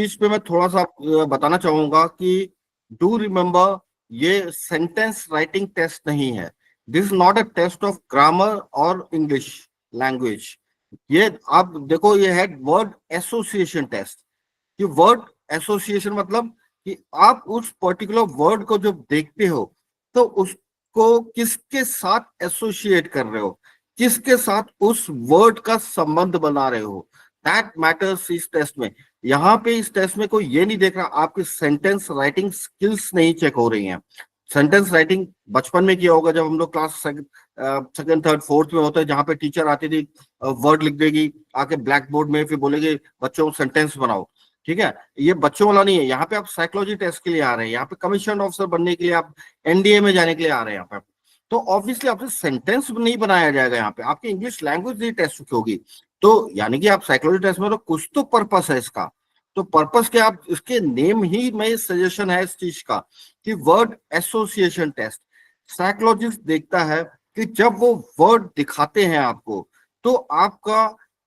इस पे मैं थोड़ा सा बताना चाहूंगा कि डू रिमेम्बर, ये सेंटेंस राइटिंग टेस्ट नहीं है। This is not a test of grammar और इंग्लिश लैंग्वेज। ये आप देखो, ये है वर्ड एसोसिएशन टेस्ट। कि वर्ड एसोसिएशन मतलब कि आप उस पर्टिकुलर वर्ड को जब देखते हो तो उसको किसके साथ एसोसिएट कर रहे हो, किसके साथ उस वर्ड का संबंध बना रहे हो, दैट मैटर्स इस टेस्ट में। यहाँ पे इस टेस्ट में कोई ये नहीं देख रहा, आपकी सेंटेंस राइटिंग स्किल्स नहीं चेक हो रही हैं। सेंटेंस राइटिंग बचपन में किया होगा, जब हम लोग क्लास सेकंड थर्ड फोर्थ में होते हैं, जहां पे टीचर आती थी, वर्ड लिख देगी आके ब्लैक बोर्ड में, फिर बोलेगी बच्चों सेंटेंस बनाओ। ठीक है, ये बच्चों वाला नहीं है। यहाँ पे आप साइकोलॉजी टेस्ट के लिए आ रहे हैं, यहाँ पे कमीशन ऑफिसर बनने के लिए, आप एनडीए में जाने के लिए आ रहे हैं यहाँ पे। तो ऑब्वियसली आपसे सेंटेंस नहीं बनाया जाएगा, यहाँ पे आपकी इंग्लिश लैंग्वेज नहीं टेस्ट होगी। तो यानी कि आप साइकोलॉजी टेस्ट में, तो कुछ तो पर्पस है इसका। तो पर्पस के आप इसके नेम ही में सजेशन है इस चीज का कि वर्ड एसोसिएशन टेस्ट। साइकोलॉजिस्ट देखता है कि जब वो वर्ड दिखाते हैं आपको, तो आपका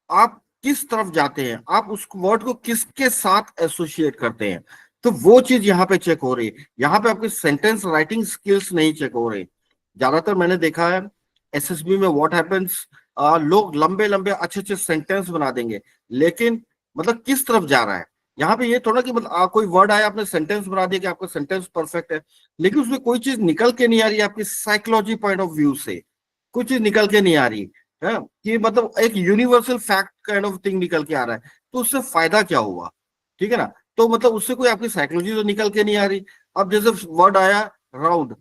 आप किस तरफ जाते हैं, आप उस वर्ड को किसके साथ एसोसिएट करते हैं। तो वो चीज यहाँ पे चेक हो रही है। यहाँ पे आपके सेंटेंस राइटिंग स्किल्स नहीं चेक हो रही। ज्यादातर मैंने देखा है एसएसबी में व्हाट हैपेंस, लोग लंबे लंबे अच्छे अच्छे सेंटेंस बना देंगे, लेकिन मतलब किस तरफ जा रहा है। यहाँ पे ये थोड़ा कि मतलब कोई वर्ड आया, आपने सेंटेंस बना दिया कि आपका सेंटेंस परफेक्ट है, लेकिन उसमें कोई चीज निकल के नहीं आ रही है आपकी साइकोलॉजी पॉइंट ऑफ व्यू से। कुछ चीज निकल के नहीं आ रही है कि मतलब एक universal fact kind of thing निकल के आ रहा है, तो उससे फायदा क्या हुआ। ठीक है ना, तो मतलब उससे कोई आपकी साइकोलॉजी तो निकल के नहीं आ रही। अब जैसे वर्ड आया राउंड,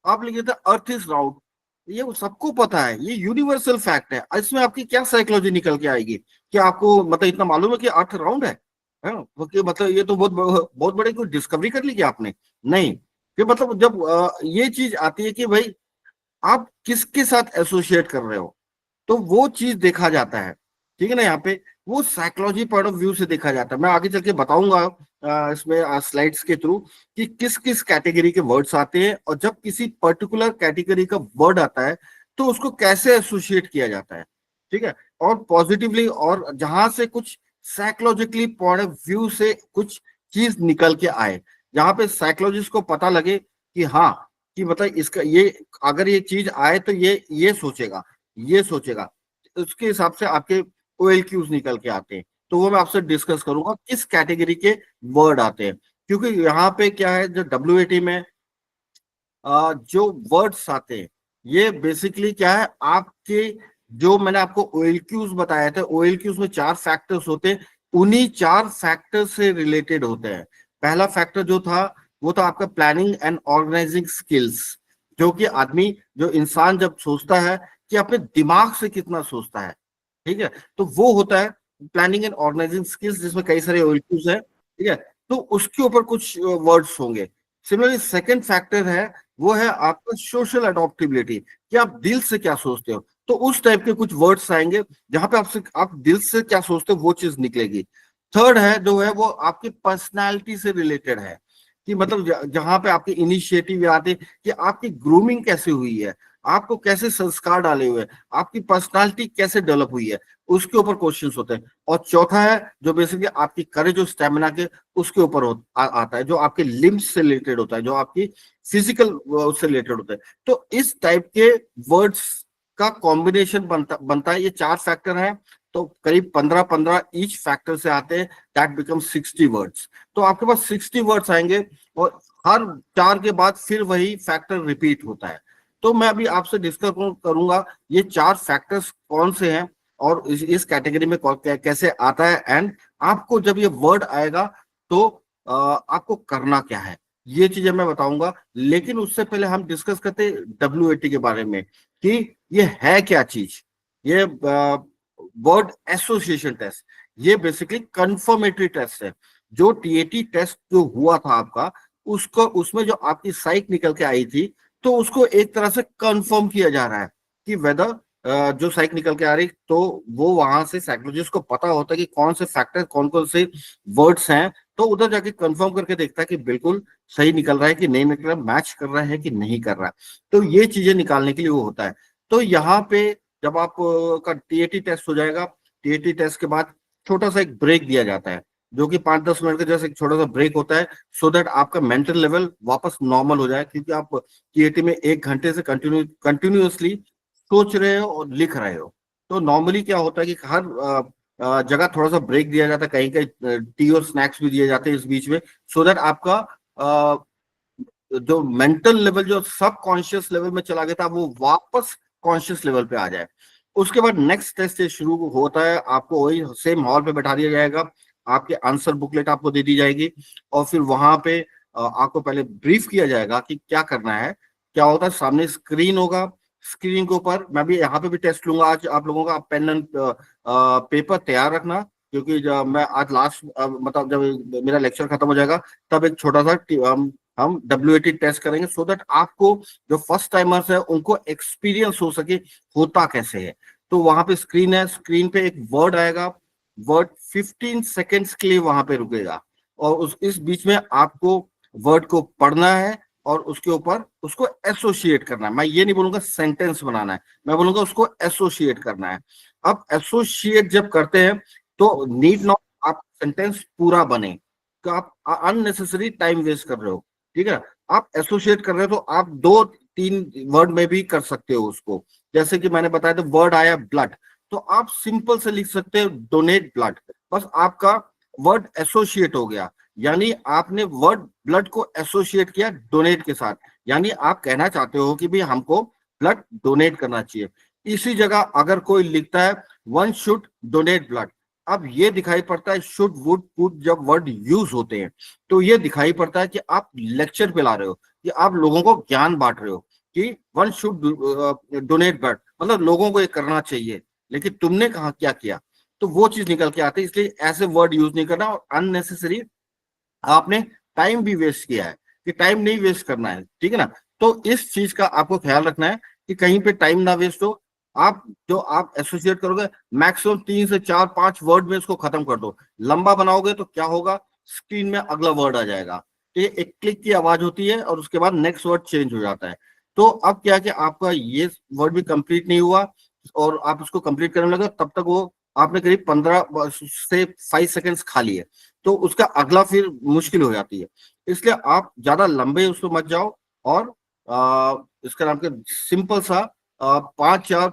आप लिखे थे अर्थ इज राउंड, ये सबको पता है, ये यूनिवर्सल फैक्ट है। इसमें आपकी क्या साइकोलॉजी निकल के आएगी कि आपको मतलब इतना मालूम है कि अर्थ राउंड है ना? वो कि मतलब ये तो बहुत बहुत बड़ी कोई डिस्कवरी कर ली क्या आपने? नहीं। कि मतलब जब ये चीज आती है कि भाई आप किसके साथ एसोसिएट कर रहे हो, तो वो चीज देखा जाता है। ठीक है ना, यहाँ पे वो साइकोलॉजी पॉइंट ऑफ व्यू से देखा जाता है। मैं आगे चल के बताऊंगा इसमें स्लाइड्स के थ्रू कि किस किस कैटेगरी के वर्ड्स आते हैं, और जब किसी पर्टिकुलर कैटेगरी का वर्ड आता है तो उसको कैसे एसोसिएट किया जाता है। ठीक है, और पॉजिटिवली, और जहां से कुछ साइकोलॉजिकली पॉइंट ऑफ व्यू से कुछ चीज निकल के आए, जहां पे साइकोलॉजिस्ट को पता लगे कि हाँ, कि मतलब इसका ये अगर ये चीज आए तो ये सोचेगा, ये सोचेगा, उसके हिसाब से आपके OLQs निकल के आते हैं। तो वो मैं आपसे डिस्कस करूंगा किस कैटेगरी के वर्ड आते हैं। क्योंकि यहाँ पे क्या है, जो WAT में जो वर्ड्स आते हैं, ये बेसिकली क्या है, आपके जो मैंने आपको OLQs बताया था, OLQs में 4 फैक्टर्स होते हैं, उन्हीं 4 फैक्टर से रिलेटेड होते हैं। पहला फैक्टर जो था वो था आपका प्लानिंग एंड ऑर्गेनाइजिंग स्किल्स, जो कि आदमी, जो इंसान जब सोचता है कि अपने दिमाग से कितना सोचता है। ठीक है, तो वो होता है प्लानिंग एंड ऑर्गेनाइजिंग स्किल्स, जिसमें कई सारे OLQs है। ठीक है, तो उसके ऊपर कुछ वर्ड्स होंगे। सिमिलरली सेकंड फैक्टर है, वो है आपका सोशल अडॉप्टेबिलिटी, कि आप दिल से क्या सोचते हो। तो उस टाइप के कुछ वर्ड्स आएंगे जहां पे आपसे, आप दिल से क्या सोचते हो वो चीज निकलेगी। थर्ड है जो है वो आपकी पर्सनालिटी से रिलेटेड है, कि मतलब जहां पे आपके इनिशिएटिव आते हैं, कि आपकी ग्रूमिंग कैसे हुई है, आपको कैसे संस्कार डाले हुए हैं, आपकी पर्सनालिटी कैसे डेवलप हुई है, उसके ऊपर क्वेश्चंस होते हैं। और चौथा है जो बेसिकली आपकी करेज और स्टेमिना के उसके ऊपर आता है, जो आपके लिम्स से रिलेटेड होता है, जो आपकी फिजिकल उससे रिलेटेड होता है। तो इस टाइप के वर्ड्स का कॉम्बिनेशन बनता है। ये 4 फैक्टर हैं, तो करीब 15-15 ईच फैक्टर से आते हैं, दैट बिकम 60 वर्ड्स। तो आपके पास 60 वर्ड्स आएंगे, और हर 4 के बाद फिर वही फैक्टर रिपीट होता है। तो मैं अभी आपसे डिस्कस करूंगा ये 4 फैक्टर्स कौन से हैं, और इस कैटेगरी में कैसे आता है, एंड आपको जब ये वर्ड आएगा तो आपको करना क्या है, ये चीजें मैं बताऊंगा। लेकिन उससे पहले हम डिस्कस करते हैं WAT के बारे में, कि ये है क्या चीज। ये वर्ड एसोसिएशन टेस्ट, ये बेसिकली कंफर्मेटरी टेस्ट है। जो TAT टेस्ट जो हुआ था आपका, उसको, उसमें जो आपकी साइक निकल के आई थी, तो उसको एक तरह से कंफर्म किया जा रहा है कि वेदर जो साइक निकल के आ रही, तो वो वहां से साइकोलॉजिस्ट को पता होता है कि कौन से फैक्टर, कौन कौन से वर्ड्स हैं, तो उधर जाके कंफर्म करके देखता है कि बिल्कुल सही निकल रहा है कि नहीं निकल रहा है, मैच कर रहा है कि नहीं कर रहा है। तो ये चीजें निकालने के लिए वो होता है। तो यहाँ पे जब आप का TAT टेस्ट हो जाएगा, TAT टेस्ट के बाद छोटा सा एक ब्रेक दिया जाता है। जो कि 5-10 मिनट का जैसे एक छोटा सा ब्रेक होता है, सो दैट आपका मेंटल लेवल वापस नॉर्मल हो जाए, क्योंकि आप क्रिएटिव में 1 घंटे से कंटिन्यूअसली सोच रहे हो और लिख रहे हो। तो नॉर्मली क्या होता है कि हर जगह थोड़ा सा ब्रेक दिया जाता है, कहीं कहीं टी और स्नैक्स भी दिए जाते हैं इस बीच में, सो दैट आपका जो मेंटल लेवल जो सब कॉन्शियस लेवल में चला गया था वो वापस कॉन्शियस लेवल पे आ जाए। उसके बाद नेक्स्ट टेस्ट शुरू होता है, आपको वही सेम हॉल पे बैठा दिया जाएगा, आपके आंसर बुकलेट आपको दे दी जाएगी, और फिर वहां पे आपको पहले ब्रीफ किया जाएगा कि क्या करना है। क्या होता है, सामने स्क्रीन होगा, स्क्रीन के ऊपर मैं भी यहाँ पे भी टेस्ट लूंगा आज आप लोगों का, पेन एंड पेपर तैयार रखना, क्योंकि जब मैं आज लास्ट मतलब जब मेरा लेक्चर खत्म हो जाएगा तब एक छोटा सा हम WAT टेस्ट करेंगे, सो दैट आपको जो फर्स्ट टाइमर्स है उनको एक्सपीरियंस हो सके होता कैसे है। तो वहां पे स्क्रीन है, स्क्रीन पे एक वर्ड आएगा, वर्ड 15 सेकेंड्स के लिए वहां पे रुकेगा, और उस इस बीच में आपको वर्ड को पढ़ना है और उसके ऊपर उसको एसोसिएट करना है। मैं ये नहीं बोलूंगा सेंटेंस बनाना है, मैं बोलूंगा उसको एसोसिएट करना है। अब एसोसिएट जब करते हैं तो नीड नॉट आप सेंटेंस पूरा बने, तो आप अननेसेसरी टाइम वेस्ट कर रहे हो, ठीक है। आप एसोसिएट कर रहे हो तो आप 2-3 वर्ड में भी कर सकते हो उसको। जैसे कि मैंने बताया था वर्ड आया ब्लड, तो आप सिंपल से लिख सकते हो डोनेट ब्लड, बस आपका वर्ड एसोसिएट हो गया, यानी आपने वर्ड ब्लड को एसोसिएट किया डोनेट के साथ, यानी आप कहना चाहते हो कि भाई हमको ब्लड डोनेट करना चाहिए। इसी जगह अगर कोई लिखता है वन शुड डोनेट ब्लड, अब ये दिखाई पड़ता है शुड वुड कुड जब वर्ड यूज होते हैं तो ये दिखाई पड़ता है कि आप लेक्चर पे ला रहे हो, कि आप लोगों को ज्ञान बांट रहे हो कि वन शुड डोनेट ब्लड, मतलब लोगों को ये करना चाहिए, लेकिन तुमने कहा क्या किया, तो वो चीज निकल के आती है। इसलिए ऐसे वर्ड यूज नहीं करना, और अननेसेसरी आपने टाइम भी वेस्ट किया है, कि टाइम नहीं वेस्ट करना है, ठीक है ना। तो इस चीज का आपको ख्याल रखना है कि कहीं पे टाइम ना वेस्ट हो। आप जो आप एसोसिएट करोगे मैक्सिमम 3 से 4-5 वर्ड में इसको खत्म कर दो। लंबा बनाओगे तो क्या होगा, स्क्रीन में अगला वर्ड आ जाएगा, तो ये एक क्लिक की आवाज होती है और उसके बाद नेक्स्ट वर्ड चेंज हो जाता है। तो अब क्या कि आपका ये वर्ड भी कंप्लीट नहीं हुआ और आप उसको कंप्लीट करने लगे, तब तक वो आपने करीब 15 से 5 सेकेंड्स खा लिए, तो उसका अगला फिर मुश्किल हो जाती है। इसलिए आप ज्यादा लंबे उसमें मत जाओ, और इसका नाम के सिंपल सा 5 या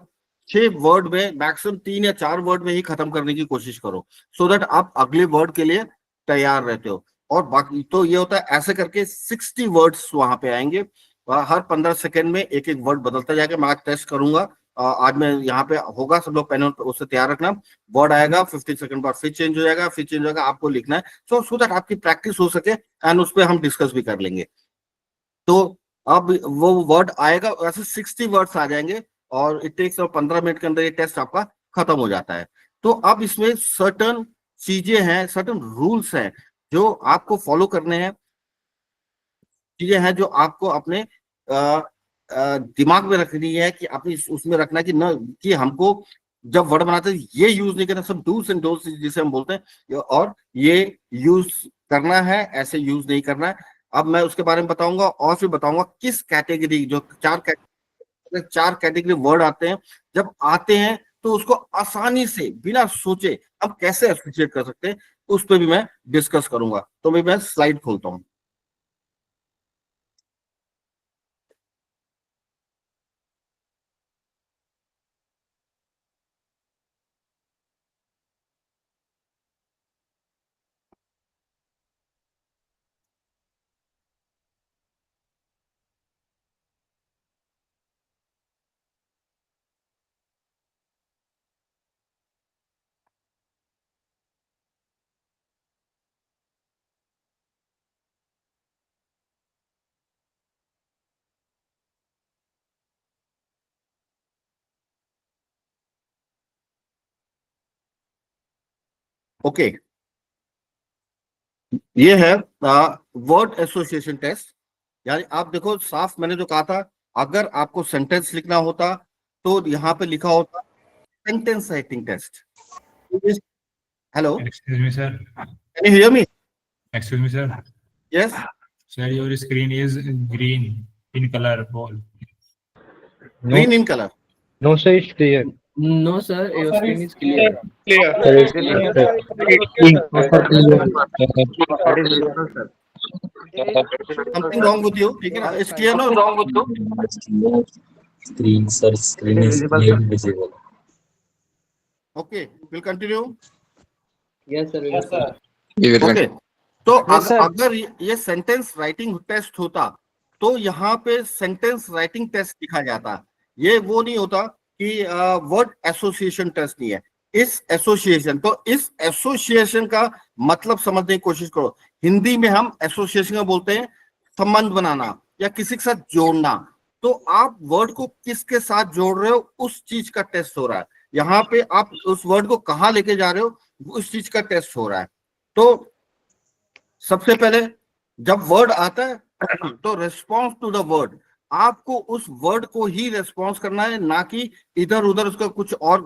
6 वर्ड में, मैक्सिमम 3 या 4 वर्ड में ही खत्म करने की कोशिश करो, सो दैट आप अगले वर्ड के लिए तैयार रहते हो। और बाकी तो ये होता है, ऐसे करके 60 वर्ड्स वहां पे आएंगे, हर 15 सेकेंड में एक एक वर्ड बदलता जाएगा। मैं आज टेस्ट करूंगा, आज मैं यहाँ पे होगा, सब लोग पेन उससे तैयार रखना, वर्ड आएगा 15 सेकंड बाद फिर चेंज हो जाएगा, फिर चेंज हो जाएगा, आपको लिखना है, सो दैट आपकी प्रैक्टिस हो सके, एंड उस पर हम डिस्कस भी कर लेंगे। तो अब वो वर्ड आएगा, ऐसे 60 वर्ड्स आ जाएंगे, और इट टेक्स 15 मिनट के अंदर ये टेस्ट आपका खत्म हो जाता है। तो अब इसमें सर्टन चीजें हैं, सर्टन रूल्स हैं जो आपको फॉलो करने हैं, चीजें हैं जो आपको अपने दिमाग में रखनी है, कि अपनी उसमें रखना है कि न, कि हमको जब वर्ड बनाते हैं ये यूज नहीं करना, सब डूस एंड डोंट्स जिसे हम बोलते हैं, और ये यूज करना है, ऐसे यूज नहीं करना है। अब मैं उसके बारे में बताऊंगा, और फिर बताऊंगा किस कैटेगरी, जो 4 कैटेगरी वर्ड आते हैं, जब आते हैं तो उसको आसानी से बिना सोचे हम कैसे एसोसिएट कर सकते हैं, उस पर भी मैं डिस्कस करूंगा। तो मैं स्लाइड खोलता हूँ। ओके, ये है वर्ड एसोसिएशन टेस्ट। यानी आप देखो साफ, मैंने जो कहा था, अगर आपको सेंटेंस लिखना होता तो यहाँ पे लिखा होता sentence writing test. Hello, Excuse me, sir. Can you hear me? Excuse me, sir. Yes, Sir, your screen is green in color. Ball. No, green in colour. no, sir, it's clear. No, sir. Your screen is clear. Clear. Something wrong with you, ठीक है ना, it's clear no? Screen, sir, screen is clearly visible. Okay, will continue. Yes, sir. Yes, sir. Okay, तो Yes, sir. अगर ये sentence writing test होता तो यहाँ पे सेंटेंस राइटिंग टेस्ट लिखा जाता, ये वो नहीं होता कि वर्ड एसोसिएशन टेस्ट नहीं है। इस एसोसिएशन, तो इस एसोसिएशन का मतलब समझने की कोशिश करो। हिंदी में हम एसोसिएशन का बोलते हैं संबंध बनाना या किसी के साथ जोड़ना। तो आप वर्ड को किसके साथ जोड़ रहे हो, उस चीज का टेस्ट हो रहा है। यहाँ पे आप उस वर्ड को कहाँ लेके जा रहे हो, उस चीज का टेस्ट हो रहा है। तो सबसे पहले जब वर्ड आता है तो रिस्पॉन्स टू द वर्ड, आपको उस वर्ड को ही रिस्पॉन्स करना है, ना कि इधर उधर उसका कुछ और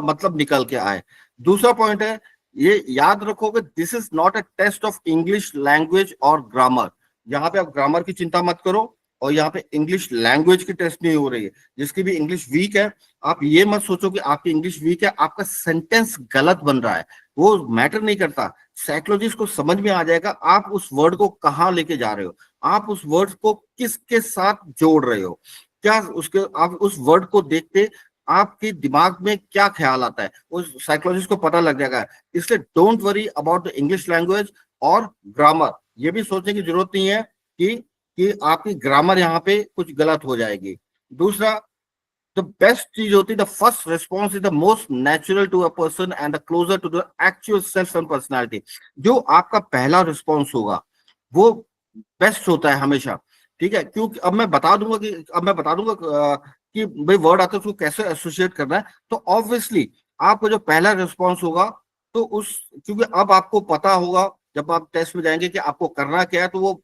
मतलब निकल के आए। दूसरा पॉइंट है, ये याद रखोगे, this is not a test of English language और ग्रामर। यहाँ पे आप ग्रामर की चिंता मत करो, और यहाँ पे इंग्लिश लैंग्वेज की टेस्ट नहीं हो रही है। जिसकी भी इंग्लिश वीक है, आप ये मत सोचो कि आपकी इंग्लिश वीक है, आपका सेंटेंस गलत बन रहा है, वो मैटर नहीं करता। साइकोलॉजिस्ट को समझ में आ जाएगा आप उस वर्ड को कहाँ लेके जा रहे हो, आप उस वर्ड को किसके साथ जोड़ रहे हो, क्या उसके, आप उस वर्ड को देखते आपके दिमाग में क्या ख्याल आता है, उस साइकोलॉजिस्ट को पता लग जाएगा। इसलिए don't worry about the English language और ग्रामर। ये भी सोचने की जरूरत नहीं है कि आपकी ग्रामर यहाँ पे कुछ गलत हो जाएगी। दूसरा, द बेस्ट चीज होती है, the first response is the most natural to a person and the closer to the actual self and personality. जो आपका पहला रिस्पॉन्स होगा वो बेस्ट होता है हमेशा, ठीक है। क्योंकि अब मैं बता दूंगा कि भाई वर्ड आता है उसको कैसे एसोसिएट करना है। तो ऑब्वियसली आपका जो पहला रिस्पॉन्स होगा, तो उस, क्योंकि अब आपको पता होगा जब आप टेस्ट में जाएंगे कि आपको करना क्या है, तो वो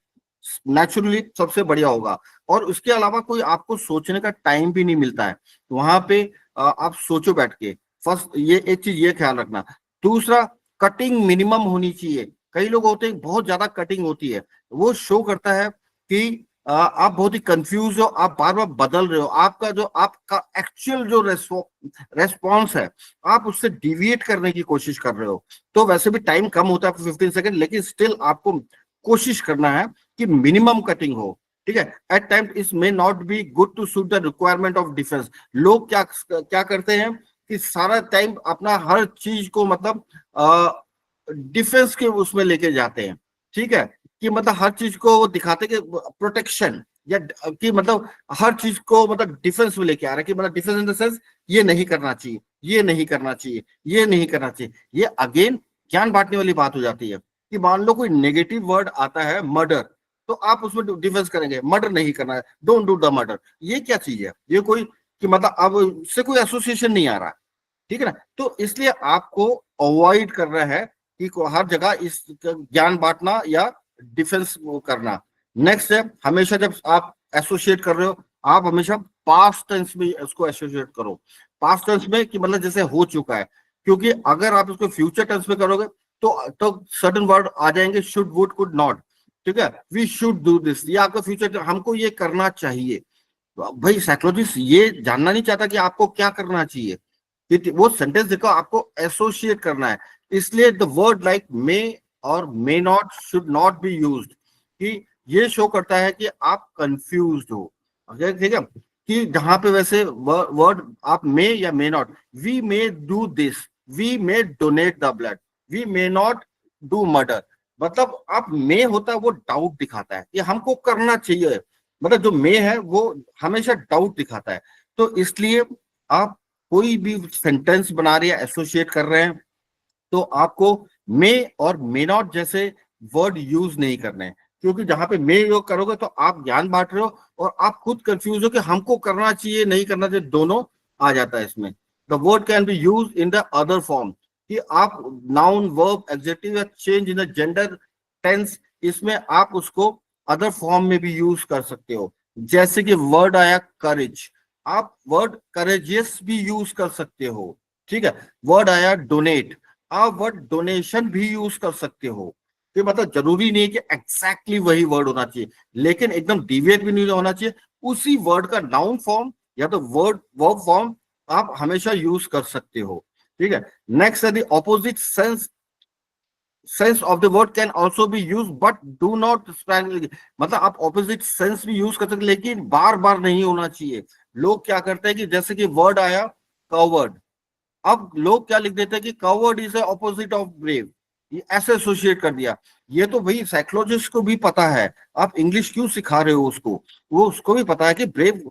नेचुरली सबसे बढ़िया होगा। और उसके अलावा कोई आपको सोचने का टाइम भी नहीं मिलता है, तो वहां पे आप सोचो बैठ के। फर्स्ट ये एक चीज ये ख्याल रखना। दूसरा, कटिंग मिनिमम होनी चाहिए। कई लोग होते हैं बहुत ज्यादा कटिंग होती है, वो शो करता है कि आप बहुत ही कंफ्यूज हो, आप बार बार बदल रहे हो, आपका जो आपका एक्चुअल जो रेस्पॉन्स है आप उससे डिविएट करने की कोशिश कर रहे हो। तो वैसे भी टाइम कम होता है 15 सेकंड, लेकिन स्टिल आपको कोशिश करना है कि मिनिमम कटिंग हो, ठीक है। At times it may not be good to suit the requirement of defence. लोग क्या करते हैं कि सारा टाइम अपना हर चीज को मतलब डिफेंस के उसमें लेके जाते हैं, ठीक है, कि मतलब हर चीज को वो दिखाते कि प्रोटेक्शन, या कि मतलब हर चीज को मतलब डिफेंस में लेके आ रहा है, कि मतलब डिफेंस इन द सेंस ये नहीं करना चाहिए, ये नहीं करना चाहिए, ये नहीं करना चाहिए। ये अगेन ज्ञान बांटने वाली बात हो जाती है कि मान लो कोई नेगेटिव वर्ड आता है मर्डर, तो आप उसमें डिफेंस करेंगे, मर्डर नहीं करना है, डोंट डू द मर्डर। ये क्या चीज है, ये कोई कि मतलब अब इससे कोई एसोसिएशन नहीं आ रहा, ठीक है ना। तो इसलिए आपको अवॉइड करना है कि हर जगह इस ज्ञान बांटना या डिफेंस करना। नेक्स्ट है, हमेशा जब आप एसोसिएट कर रहे हो, आप हमेशा पास्ट टेंस में इसको एसोसिएट करो। पास्ट टेंस में कि मतलब जैसे हो चुका है, क्योंकि अगर आप इसको फ्यूचर टेंस में करोगे तो सर्टेन वर्ड आ जाएंगे, शुड, वुड, कुड नॉट, ठीक है। वी शुड डू दिस, ये आपका फ्यूचर, हमको ये करना चाहिए। भाई साइकोलॉजिस्ट ये जानना नहीं चाहता कि आपको क्या करना चाहिए, वो सेंटेंस देखो, आपको एसोसिएट करना है। इसलिए द वर्ड लाइक मे और may not should not be used, कि ये शो करता है कि आप कंफ्यूज्ड हो, ठीक है। कि जहां पे वैसे वर्ड आप मे या may not, we may do this, we may donate the blood, we may not do murder, मतलब आप मे होता है वो डाउट दिखाता है, ये हमको करना चाहिए, मतलब जो मे है वो हमेशा डाउट दिखाता है। तो इसलिए आप कोई भी सेंटेंस बना रहे हैं, एसोसिएट कर रहे हैं, तो आपको मे और मे नॉट जैसे वर्ड यूज नहीं करने हैं, क्योंकि जहां पे मे योग करोगे तो आप ज्ञान बांट रहे हो और आप खुद कंफ्यूज हो कि हमको करना चाहिए नहीं करना चाहिए, दोनों आ जाता है इसमें। The word can be use in the other form, कि आप नाउन, वर्ब, एडजेक्टिव या change in the gender tense, इसमें आप उसको अदर फॉर्म में भी यूज कर सकते हो। जैसे कि वर्ड आया करेज, आप वर्ड करेजियस भी यूज कर सकते हो, ठीक है। वर्ड आया डोनेट, आप वर्ड डोनेशन भी यूज कर सकते हो। तो मतलब जरूरी नहीं है कि एग्जैक्टली वही वर्ड होना चाहिए, लेकिन एकदम डिविएट भी नहीं होना चाहिए। उसी वर्ड का नाउन फॉर्म या तो वर्ड वर्ब फॉर्म आप हमेशा यूज कर सकते हो, ठीक है। नेक्स्ट है the opposite sense of the word can also be use but do not, मतलब आप ऑपोजिट सेंस भी यूज कर सकते, लेकिन बार बार नहीं होना चाहिए। लोग क्या करते हैं कि जैसे कि वर्ड आया कवर्ड, अब लोग क्या लिख देते हैं कि covered is opposite of brave, ये ऐसे एसोसिएट कर दिया। ये तो भाई साइकोलॉजिस्ट को भी पता है, आप इंग्लिश क्यों सिखा रहे हो उसको, वो उसको भी पता है कि ब्रेव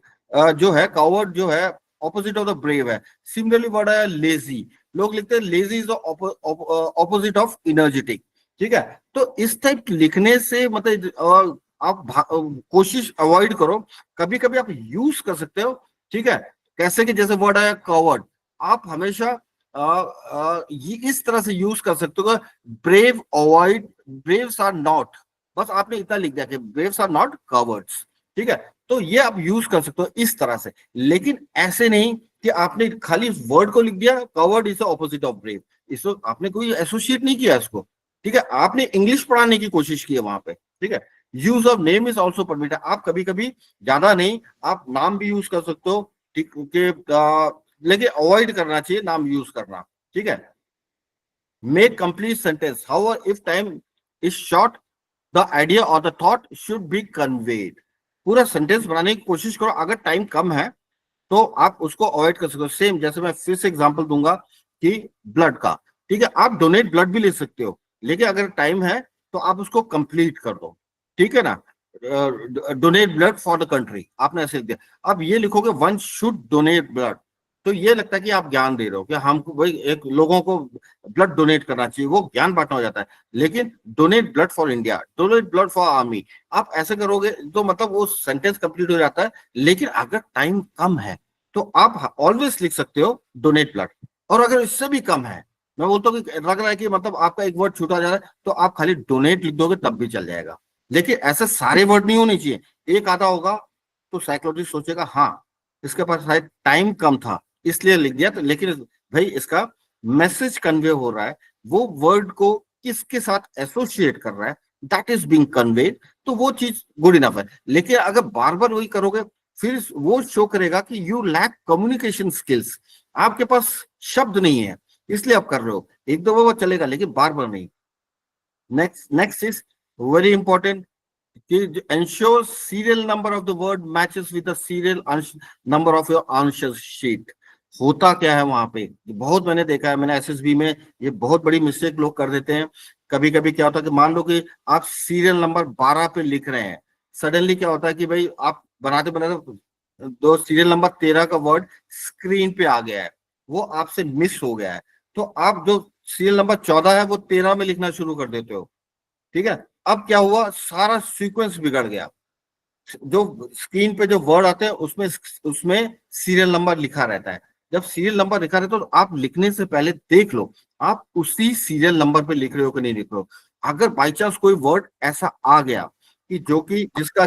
जो है, कवर्ड जो है ऑपोजिट ऑफ द ब्रेव है। सिमिलरली वर्ड है लेजी, लोग लिखते हैं lazy is opposite of energetic, ठीक है। तो इस टाइप लिखने से मतलब आप कोशिश अवॉइड करो, कभी कभी आप यूज कर सकते हो, ठीक है। कैसे कि जैसे वर्ड आया कवर्ड, आप हमेशा ये इस तरह से यूज कर सकते हो, brave avoid, braves are not, बस आपने इतना लिख दिया कि ब्रेव्स आर नॉट कवर्ड्स, ठीक है। तो ये आप यूज कर सकते हो इस तरह से, लेकिन ऐसे नहीं कि आपने खाली वर्ड को लिख दिया covered is opposite of brave, इसको आपने कोई एसोसिएट नहीं किया इसको, ठीक है। आपने इंग्लिश पढ़ाने की कोशिश की है वहां पे, ठीक है। Use of name is also permitted, आप कभी कभी, ज्यादा नहीं, आप नाम भी यूज कर सकते हो, ठीक है, लेकिन अवॉइड करना चाहिए नाम यूज करना, ठीक है। Make complete sentence, however if time is short the idea और the thought should be conveyed, पूरा सेंटेंस बनाने की कोशिश करो, अगर टाइम कम है तो आप उसको अवॉइड कर सकते हो। सेम जैसे मैं फिर से एग्जांपल दूंगा कि ब्लड का, ठीक है, आप डोनेट ब्लड भी ले सकते हो, लेकिन अगर टाइम है तो आप उसको कंप्लीट कर दो, ठीक है ना। Donate blood for the country आपने ऐसे लिख दिया, अब ये लिखोगे वन शुड डोनेट ब्लड, तो ये लगता है कि आप ज्ञान दे रहे हो कि हमको भाई एक लोगों को ब्लड डोनेट करना चाहिए, वो ज्ञान बांटना हो जाता है। लेकिन donate blood for India, donate blood for army, आप ऐसे करोगे तो मतलब वो सेंटेंस कंप्लीट हो जाता है। लेकिन अगर टाइम कम है तो आप ऑलवेज लिख सकते हो डोनेट ब्लड, और अगर इससे भी कम है, मैं बोलता हूँ कि लग रहा है कि मतलब आपका एक वर्ड छूटा जा रहा है, तो आप खाली डोनेट लिख दोगे तब भी चल जाएगा। लेकिन ऐसे सारे वर्ड नहीं होने चाहिए, एक आधा होगा तो साइकोलॉजिस्ट सोचेगा हाँ इसके पास शायद टाइम कम था इसलिए लिख दिया, तो लेकिन भाई इसका मैसेज कन्वे हो रहा है, वो वर्ड को किसके साथ एसोसिएट कर रहा है, दैट इज बीइंग कन्वेड, तो वो चीज गुड इनफ है। लेकिन अगर बार बार वही करोगे फिर वो शो करेगा कि यू लैक कम्युनिकेशन स्किल्स, आपके पास शब्द नहीं है इसलिए आप कर रहे हो, एक दो बार चलेगा लेकिन बार बार नहीं। नेक्स्ट इज वेरी इंपॉर्टेंट कि ensure serial number of the word matches with the serial number of your answer sheet। होता क्या है वहां पे, बहुत मैंने देखा है, मैंने एसएसबी में ये बहुत बड़ी मिस्टेक लोग कर देते हैं। कभी कभी क्या होता है कि मान लो कि आप सीरियल नंबर 12 पे लिख रहे हैं, सडनली क्या होता है कि भाई आप बनाते बनाते दो सीरियल नंबर 13 का वर्ड स्क्रीन पे आ गया है, वो आपसे मिस हो गया है, तो आप जो सीरियल नंबर 14 है वो 13 में लिखना शुरू कर देते हो, ठीक है। अब क्या हुआ, सारा सीक्वेंस बिगड़ गया, जो स्क्रीन पे जो वर्ड आते हैं उसमें उसमें सीरियल नंबर लिखा रहता है। जब सीरियल नंबर लिखा रहता है तो आप लिखने से पहले देख लो आप उसी सीरियल नंबर पे लिख रहे हो कि नहीं लिख रहे हो। अगर बाई चांस कोई वर्ड ऐसा आ गया कि जो कि जिसका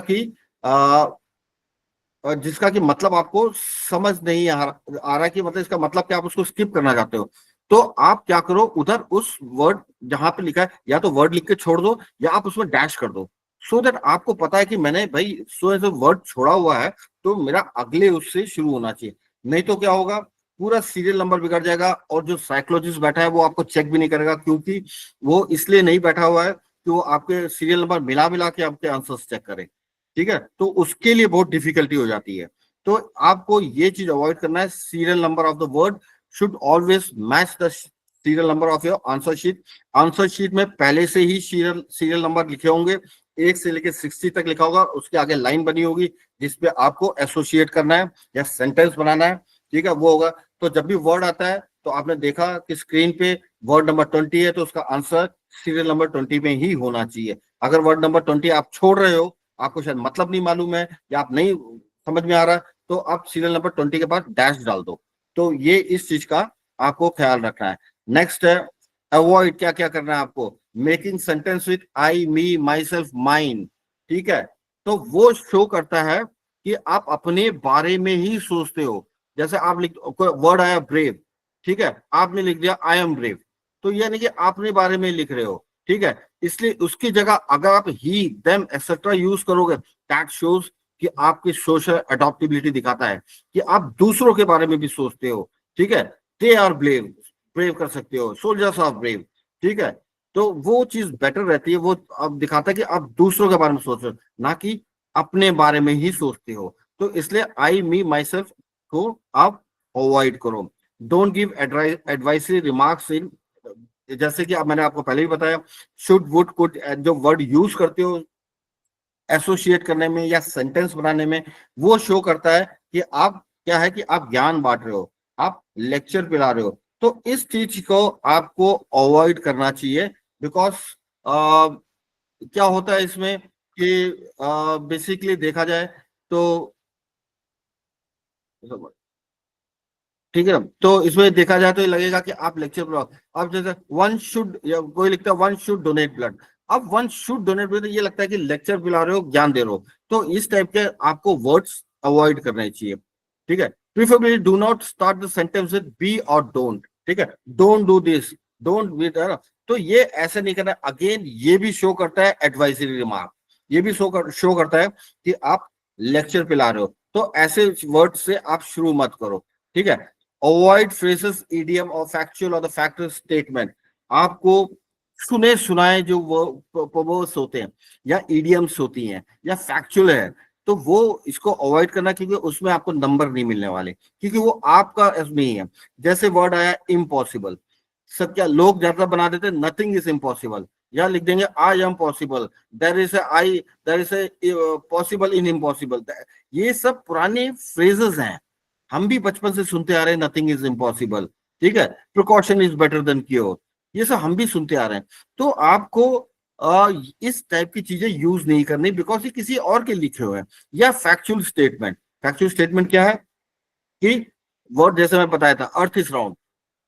कि मतलब आपको समझ नहीं आ रहा कि मतलब इसका मतलब क्या, आप उसको स्किप करना चाहते हो, तो आप क्या करो, उधर उस वर्ड जहां पे लिखा है या तो वर्ड लिख के छोड़ दो या आप उसमें डैश कर दो, सो दैट आपको पता है कि मैंने भाई सो ऐसे वर्ड छोड़ा हुआ है तो मेरा अगले उससे शुरू होना चाहिए। नहीं तो क्या होगा, पूरा सीरियल नंबर बिगड़ जाएगा, और जो साइकोलॉजिस्ट बैठा है वो आपको चेक भी नहीं करेगा, क्योंकि वो इसलिए नहीं बैठा हुआ है कि वो आपके सीरियल नंबर मिला मिला के आपके आंसर्स चेक करे, ठीक है। तो उसके लिए बहुत डिफिकल्टी हो जाती है, तो आपको ये चीज अवॉइड करना है। Serial number of the word should always match the serial number of your answer sheet. Answer sheet में पहले से ही सीरियल नंबर लिखे होंगे, 1 से लेकर 60 तक लिखा होगा, उसके आगे लाइन बनी होगी जिसपे आपको एसोसिएट करना है या सेंटेंस बनाना है, ठीक है, वो होगा। तो जब भी वर्ड आता है तो आपने देखा कि स्क्रीन पे वर्ड नंबर 20 है तो उसका आंसर सीरियल नंबर 20 में ही होना चाहिए। अगर वर्ड नंबर 20 आप छोड़ रहे हो, आपको शायद मतलब नहीं मालूम है या आप नहीं समझ में आ रहा, तो आप सीरियल नंबर 20 के बाद डैश डाल दो। तो ये इस चीज का आपको ख्याल रखना है। नेक्स्ट है अवॉइड, क्या क्या करना है आपको, making sentence with I me my self mine, ठीक है। तो वो शो करता है कि आप अपने बारे में ही सोचते हो। जैसे आप लिख, वर्ड आया ब्रेव, ठीक है, आपने लिख दिया आई एम ब्रेव, तो यानी कि अपने बारे में लिख रहे हो, ठीक है। इसलिए उसकी जगह अगर आप ही देम एक्सेट्रा यूज करोगे, दैट शोज कि आपकी सोशल अडॉप्टेबिलिटी दिखाता है कि आप दूसरों के बारे में भी सोचते हो, ठीक है। दे आर ब्रेव, ब्रेव कर सकते हो, सोल्जर्स आर ब्रेव, ठीक है। तो वो चीज बेटर रहती है, वो अब दिखाता है कि आप दूसरों के बारे में सोच रहे हो, ना कि अपने बारे में ही सोचते हो। तो इसलिए आई मी माई सेल्फ को आप अवॉइड करो। डोंट गिव एडवाइसरी रिमार्क्स इन, जैसे कि अब मैंने आपको पहले भी बताया, शुड वुड कुड जो वर्ड यूज करते हो एसोसिएट करने में या सेंटेंस बनाने में, वो शो करता है कि आप क्या है कि आप ज्ञान बांट रहे हो, आप लेक्चर पिला रहे हो। तो इस चीज को आपको अवॉइड करना चाहिए, बिकॉज क्या होता है इसमें कि बेसिकली देखा जाए तो, ठीक है ना, तो इसमें देखा जाए तो ये लगेगा कि आप लेक्चर पढ़ाओ। अब जैसे वन शुड, या कोई लिखता है वन शुड डोनेट ब्लड, अब वन शुड डोनेट ब्लड ये लगता है कि लेक्चर पिला रहे हो, ज्ञान दे रहे हो। तो इस टाइप के आपको वर्ड्स अवॉइड करने चाहिए, ठीक है। Preferably do not start the sentence with be और डोंट, ठीक है। Don't do this, don't with, तो ये ऐसे नहीं करना। अगेन ये भी शो करता है एडवाइजरी रिमार्क, ये भी शो करता है कि आप लेक्चर पिला रहे हो। तो ऐसे वर्ड से आप शुरू मत करो, ठीक है। अवॉइड फ्रेजेस, इडियम और फैक्चुअल और द फैक्टर स्टेटमेंट। आपको सुने सुनाए जो वर्ड्स होते हैं या इडियम्स होती हैं या फैक्चुअल है, तो वो इसको अवॉइड करना, क्योंकि उसमें आपको नंबर नहीं मिलने वाले, क्योंकि वो आपका नहीं है। जैसे वर्ड आया इम्पॉसिबल, सब क्या लोग ज्यादा बना देते, नथिंग इज इम्पॉसिबल, या लिख देंगे I am possible, there is I, there is possible in impossible. ये सब पुराने फ्रेजेस हैं, हम भी बचपन से सुनते आ रहे हैं, नथिंग इज इम्पॉसिबल, ठीक है। Precaution is better than cure, ये सब हम भी सुनते आ रहे हैं। तो आपको इस टाइप की चीजें यूज नहीं करनी, बिकॉज ये किसी और के लिखे हुए हैं। या फैक्चुअल स्टेटमेंट, फैक्चुअल स्टेटमेंट क्या है कि वर्ड जैसे मैं बताया था, अर्थ इज राउंड,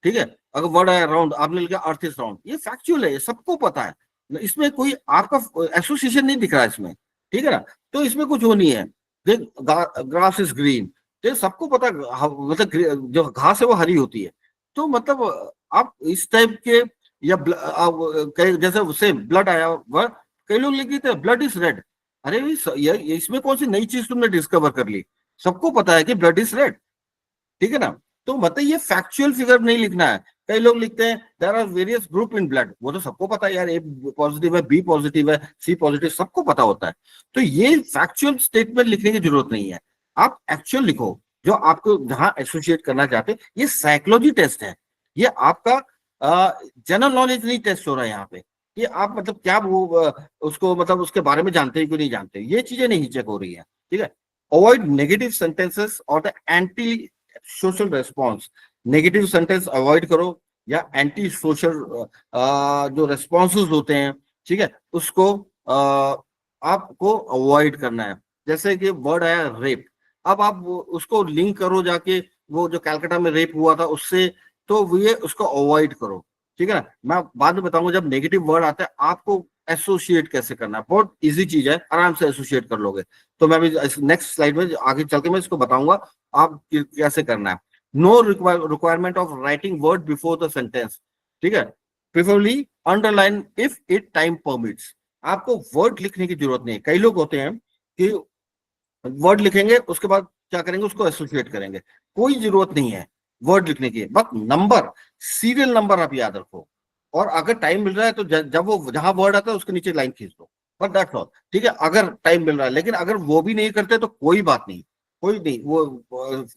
ठीक है। अगर वर्ड आया राउंड, आपने लिखा अर्थ इज राउंड, ये फैक्चुअल है, ये सबको पता है, इसमें कोई आपका एसोसिएशन नहीं दिख रहा है इसमें, ठीक है ना। तो इसमें कुछ वो नहीं है। देख, ग्रास इज ग्रीन, तो सबको पता, मतलब जो घास है वो हरी होती है। तो मतलब आप इस टाइप के, या जैसे उससे ब्लड आया, वह कई लोग लिख देते हैं ब्लड इज रेड। अरे ये इसमें कौन सी नई चीज तुमने डिस्कवर कर ली, सबको पता है कि ब्लड इज रेड, ठीक है ना। तो मतलब ये फैक्चुअल फिगर नहीं लिखना है। कई लोग लिखते हैं there are various group in blood, वो तो सबको पता है यार, ए पॉजिटिव है, बी पॉजिटिव है, सी पॉजिटिव, सबको पता होता है। तो ये फैक्चुअल स्टेटमेंट लिखने की जरूरत नहीं है, आप एक्चुअल लिखो जो आपको जहां एसोसिएट करना चाहते हैं। ये साइकोलॉजी टेस्ट है, ये आपका जनरल नॉलेज नहीं टेस्ट हो रहा है यहाँ पे, ये आप मतलब क्या वो उसको मतलब उसके बारे में जानते हैं कि नहीं जानते, ये चीजें नहीं चेक हो रही है, ठीक है। अवॉइड नेगेटिव सेंटेंसेस और the anti social response, negative sentence avoid करो, या एंटी सोशल जो रेस्पॉन्सेज होते हैं, ठीक है, उसको आपको अवॉइड करना है। जैसे कि वर्ड आया रेप, अब आप उसको लिंक करो जाके वो जो कलकत्ता में रेप हुआ था उससे, तो वो ये उसको अवॉइड करो, ठीक है ना। मैं बाद में बताऊंगा जब नेगेटिव वर्ड आता है आपको एसोसिएट कैसे करना है, बहुत इजी चीज है, आराम से एसोसिएट कर लोगे। तो मैं भी नेक्स्ट स्लाइड में आगे चल के मैं इसको बताऊंगा आप कैसे करना है। No requirement of writing word before the sentence, ठीक है। Preferably underline if it time permits, आपको वर्ड लिखने की जरूरत नहीं है। कई लोग होते हैं कि वर्ड लिखेंगे उसके बाद क्या करेंगे, उसको एसोसिएट करेंगे, कोई जरूरत नहीं है वर्ड लिखने की, बस नंबर, सीरियल नंबर आप याद रखो। और अगर टाइम मिल रहा है तो जब वो जहां वर्ड आता है उसके नीचे लाइन खींच दो, बट दैट्स ऑल, ठीक है, अगर टाइम मिल रहा है। लेकिन अगर वो भी नहीं करते तो कोई बात नहीं, कोई नहीं, वो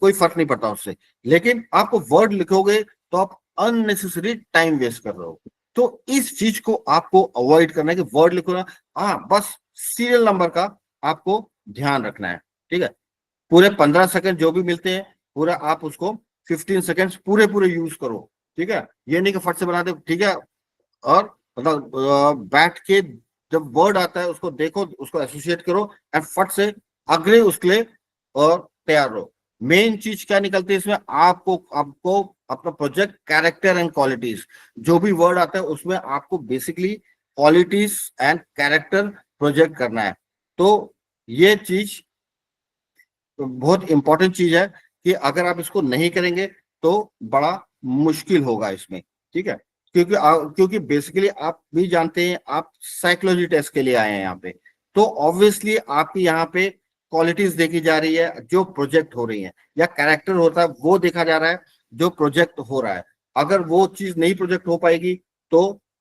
कोई फर्क नहीं पड़ता उससे। लेकिन आपको वर्ड लिखोगे तो आप अननेसेसरी टाइम वेस्ट कर रहे हो। तो इस चीज को आपको अवॉइड करना है कि वर्ड लिखो ना, हाँ बस सीरियल नंबर का आपको ध्यान रखना है, ठीक है। पूरे 15 सेकंड जो भी मिलते हैं पूरा आप उसको 15 सेकंड्स पूरे पूरे यूज करो, ठीक है। ये नहीं कि फट से बना दे, ठीक है। और मतलब बैठ के जब वर्ड आता है उसको देखो, उसको एसोसिएट करो एंड फट से अगले उसके लिए और तैयार रहो। मेन चीज क्या निकलती है इसमें, आपको आपको अपना प्रोजेक्ट कैरेक्टर एंड क्वालिटीज, जो भी वर्ड आता है उसमें आपको basically qualities and character project करना है। तो ये चीज बहुत इंपॉर्टेंट चीज है कि अगर आप इसको नहीं करेंगे तो बड़ा मुश्किल होगा इसमें, ठीक है। क्योंकि बेसिकली आप भी जानते हैं आप साइकोलॉजी टेस्ट के लिए आए हैं यहाँ पे, तो ऑब्वियसली आपकी यहाँ पे क्वालिटीज देखी जा रही है जो प्रोजेक्ट हो रही है, या कैरेक्टर होता है वो देखा जा रहा है जो प्रोजेक्ट हो रहा है। अगर वो चीज नहीं प्रोजेक्ट हो पाएगी तो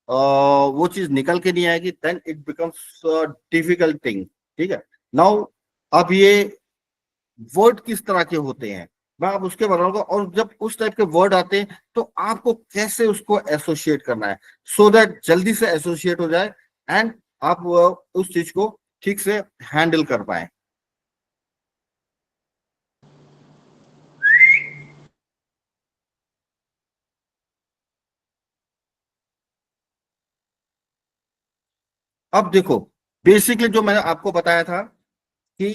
वो चीज निकल के नहीं आएगी, then it becomes difficult thing. ठीक है, नाउ अब ये वर्ड किस तरह के होते हैं मैं आप उसके बताऊंगा, और जब उस टाइप के वर्ड आते हैं तो आपको कैसे उसको एसोसिएट करना है सो दैट जल्दी से एसोसिएट हो जाए एंड आप उस चीज को ठीक से हैंडल कर पाए। अब देखो, बेसिकली जो मैंने आपको बताया था कि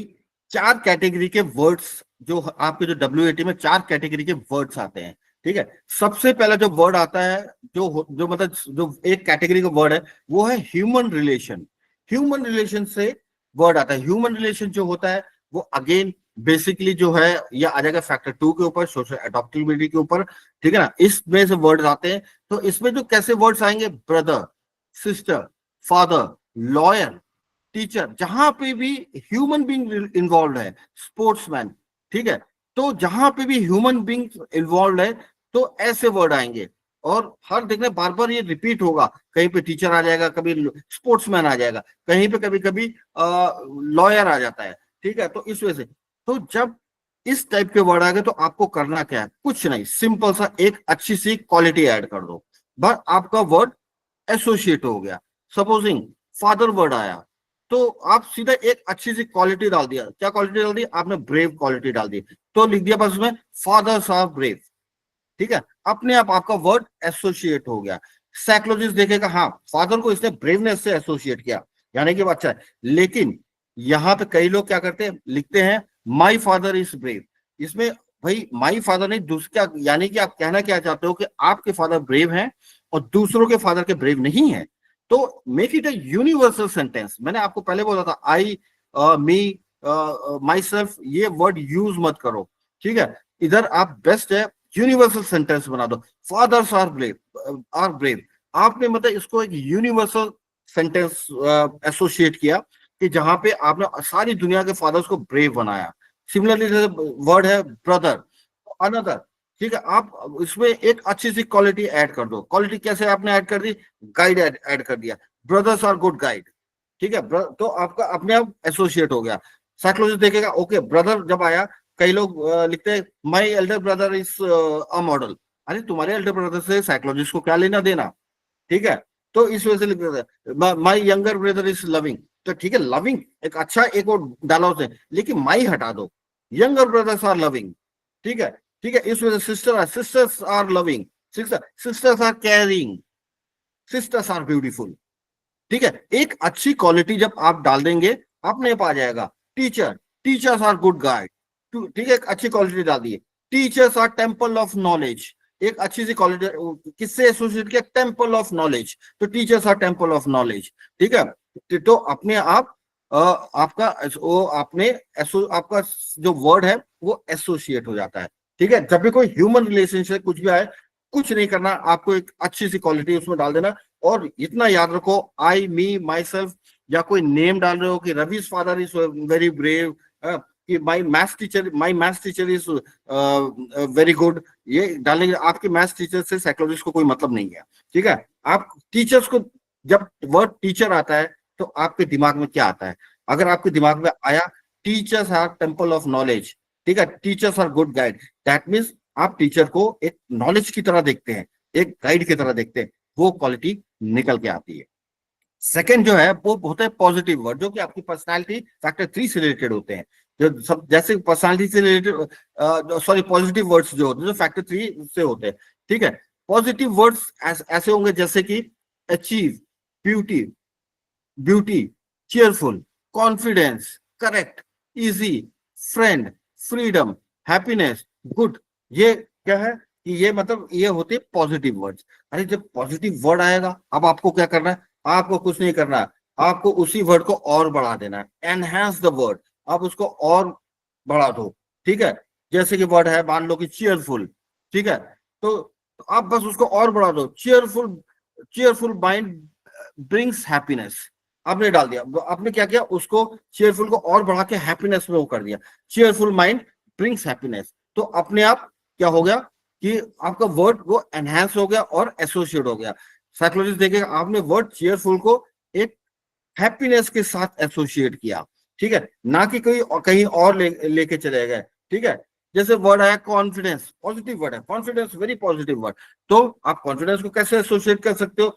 4 कैटेगरी के वर्ड्स, जो आपके जो WAT में 4 कैटेगरी के वर्ड्स आते हैं। ठीक है, सबसे पहला जो वर्ड आता है, जो मतलब जो एक कैटेगरी का वर्ड है वो है ह्यूमन रिलेशन। ह्यूमन रिलेशन से वर्ड आता है। ह्यूमन रिलेशन जो होता है वो अगेन बेसिकली जो है यह आ जाएगा फैक्टर 2 के ऊपर, सोशल अडॉप्टेबिलिटी के ऊपर। ठीक है ना, इसमें से वर्ड्स आते हैं। तो इसमें जो कैसे वर्ड्स आएंगे, brother, sister, father, lawyer, teacher, जहां पे भी ह्यूमन बीइंग इन्वॉल्व है, स्पोर्ट्समैन। ठीक है, तो जहां पे भी ह्यूमन बीइंग इन्वॉल्व है तो ऐसे वर्ड आएंगे। और हर देखने बार बार ये रिपीट होगा, कहीं पे टीचर आ जाएगा, कभी स्पोर्ट्समैन आ जाएगा, कहीं पे कभी कभी लॉयर आ जाता है। ठीक है, तो इस वजह से तो जब इस टाइप के वर्ड आ गए तो आपको करना क्या है, कुछ नहीं, सिंपल सा एक अच्छी सी क्वालिटी ऐड कर दो, बस आपका वर्ड एसोसिएट हो गया। सपोजिंग फादर वर्ड आया तो आप सीधा एक अच्छी सी क्वालिटी डाल दिया। क्या क्वालिटी डाल दी आपने, ब्रेव क्वालिटी डाल दी, तो लिख दिया बस उसमें फादर्स आर ब्रेव। ठीक है, अपने आप आपका वर्ड एसोसिएट हो गया। साइकोलॉजिस्ट देखेगा हाँ फादर को इसने ब्रेवनेस से एसोसिएट किया, यानी कि अच्छा है। लेकिन यहाँ पे कई लोग क्या करते हैं, लिखते हैं माई फादर इज ब्रेव। इसमें भाई माई फादर नहीं, दूसरा, यानी कि आप कहना क्या चाहते हो कि आपके फादर ब्रेव हैं और दूसरों के फादर के ब्रेव नहीं है। तो make it a universal sentence. मैंने आपको पहले बोला था आई, मी, माई सेल्फ, ये वर्ड यूज मत करो। ठीक है, इधर आप बेस्ट है यूनिवर्सल सेंटेंस बना दो, fathers are brave, are brave. आपने मतलब इसको एक यूनिवर्सल सेंटेंस एसोसिएट किया कि जहां पे आपने सारी दुनिया के फादर्स को ब्रेव बनाया। सिमिलरली वर्ड है ब्रदर, अनदर। ठीक है, आप इसमें एक अच्छी सी क्वालिटी ऐड कर दो। क्वालिटी कैसे आपने ऐड कर दी, गाइड ऐड कर दिया, ब्रदर्स आर गुड गाइड। ठीक है, तो आपका अपने आप एसोसिएट हो गया। साइकोलॉजिस्ट देखेगा ओके ब्रदर जब आया, कई लोग लिखते हैं my elder brother is a model. अरे तुम्हारे एल्डर ब्रदर से साइकोलॉजिस्ट को क्या लेना देना। ठीक है, तो इस वजह से लिख देते हैं my younger brother is loving. तो ठीक है, लविंग एक अच्छा एक और डाला उसने, लेकिन माई हटा दो, यंगर ब्रदर्स आर लविंग। ठीक है, ठीक है, इस वजह से sisters are loving, sisters are caring, sisters are beautiful. ठीक है, एक अच्छी क्वालिटी जब आप डाल देंगे अपने आप आ जाएगा। Teacher, teachers are good guide. ठीक है, एक अच्छी क्वालिटी डाल दी। Teachers are temple of knowledge, एक अच्छी सी क्वालिटी किससे एसोसिएट किया, टेम्पल ऑफ नॉलेज। तो teachers are temple of knowledge. ठीक है, तो अपने आप आपका वो आपने आपका जो वर्ड है वो एसोसिएट हो जाता है। ठीक है, जब भी कोई ह्यूमन रिलेशनशिप कुछ भी आए, कुछ नहीं करना, आपको एक अच्छी सी क्वालिटी उसमें डाल देना। और इतना याद रखो, आई, मी, माई सेल्फ, या कोई नेम डाल रहे हो कि Ravi's father is very brave, कि my maths teacher is very good, ये डालने के आपके मैथ्स टीचर से साइकोलॉजिस्ट को कोई मतलब नहीं है। ठीक है, आप टीचर्स को, जब वर्ड टीचर आता है तो आपके दिमाग में क्या आता है, अगर आपके दिमाग में आया teachers are temple of knowledge, ठीक है, teachers are good guide, that means आप टीचर को एक नॉलेज की तरह देखते हैं, एक गाइड की तरह देखते हैं, वो क्वालिटी निकल के आती है। सेकंड जो है वो होता है पॉजिटिव वर्ड, जो कि आपकी पर्सनालिटी फैक्टर 3 से रिलेटेड होते हैं। जो सब जैसे पर्सनालिटी से रिलेटेड, सॉरी, पॉजिटिव वर्ड्स जो होते हैं जो फैक्टर 3 से होते हैं। ठीक है, पॉजिटिव वर्ड्स ऐसे होंगे जैसे कि achieve, beauty, beauty, cheerful, confidence, correct, easy, friend, freedom, happiness, good. ये क्या है कि ये मतलब ये होते हैं पॉजिटिव वर्ड्स। अरे जब पॉजिटिव वर्ड आएगा, अब आपको क्या करना है, आपको कुछ नहीं करना है, आपको उसी वर्ड को और बढ़ा देना है, एनहांस द वर्ड, आप उसको और बढ़ा दो। ठीक है, जैसे कि वर्ड है मान लो कि चीयरफुल। ठीक है, तो आप बस उसको और बढ़ा दो, cheerful, cheerful mind brings happiness. आपने डाल दिया, आपने क्या किया, उसको चेयरफुल को और बढ़ा के हैप्पीनेस में वो कर दिया। Cheerful mind brings happiness. तो अपने आप क्या हो गया कि आपका वर्ड वो एनहांस हो गया और एसोसिएट हो गया। साइकोलॉजिस्ट देखेगा आपने वर्ड चेयरफुल को एक हैप्पीनेस के साथ एसोसिएट किया, ठीक है, ना कि कोई कहीं और लेके चले गए, ठीक है। जैसे वर्ड आया कॉन्फिडेंस, पॉजिटिव वर्ड है कॉन्फिडेंस, वेरी पॉजिटिव वर्ड। तो आप कॉन्फिडेंस को कैसे एसोसिएट कर सकते हो,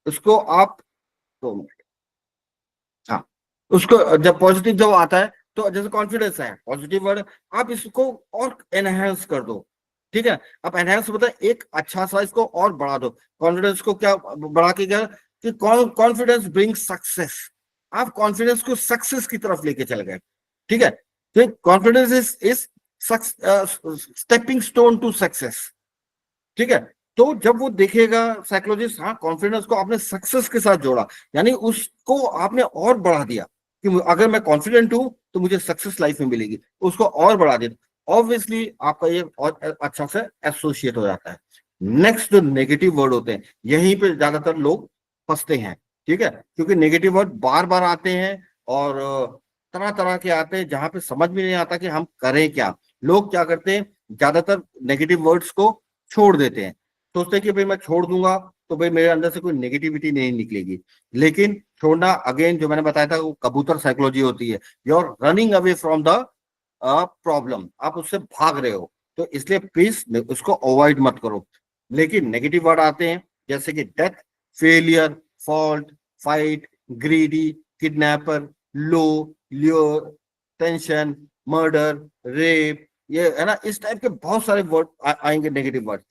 इसको आप, तो हाँ, उसको जब पॉजिटिव जब आता है तो जैसे कॉन्फिडेंस है पॉजिटिव वर्ड, आप इसको और एनहेंस कर दो, ठीक है। आप एनहेंस मतलब एक अच्छा सा इसको और बढ़ा दो। कॉन्फिडेंस को क्या बढ़ा के क्या कि कॉन्फिडेंस ब्रिंग सक्सेस, आप कॉन्फिडेंस को सक्सेस की तरफ लेके चल गए, ठीक है। तो confidence is stepping stone to success, ठीक है। तो जब वो देखेगा साइकोलॉजिस्ट, हाँ कॉन्फिडेंस को आपने सक्सेस के साथ जोड़ा, यानी उसको आपने और बढ़ा दिया कि अगर मैं कॉन्फिडेंट हूं तो मुझे सक्सेस लाइफ में मिलेगी, उसको और बढ़ा दिया, ऑब्वियसली आपका ये और अच्छा से एसोसिएट हो जाता है। नेक्स्ट जो नेगेटिव वर्ड होते हैं, यहीं पे ज्यादातर लोग फंसते हैं, ठीक है, क्योंकि नेगेटिव वर्ड बार बार आते हैं और तरह तरह के आते हैं जहां पे समझ में नहीं आता कि हम करें क्या। लोग क्या करते हैं, ज्यादातर नेगेटिव वर्ड्स को छोड़ देते हैं, सोचते हैं कि भाई मैं छोड़ दूंगा तो भाई मेरे अंदर से कोई नेगेटिविटी नहीं निकलेगी। लेकिन छोड़ना, अगेन जो मैंने बताया था, वो कबूतर साइकोलॉजी होती है, you are running away from the problem, आप उससे भाग रहे हो, तो इसलिए प्लीज उसको अवॉइड मत करो। लेकिन नेगेटिव वर्ड आते हैं जैसे कि death, failure, fault, fight, greedy, kidnapper, low, lure, tension, murder, rape, ये है ना, इस टाइप के बहुत सारे वर्ड आएंगे नेगेटिव वर्ड।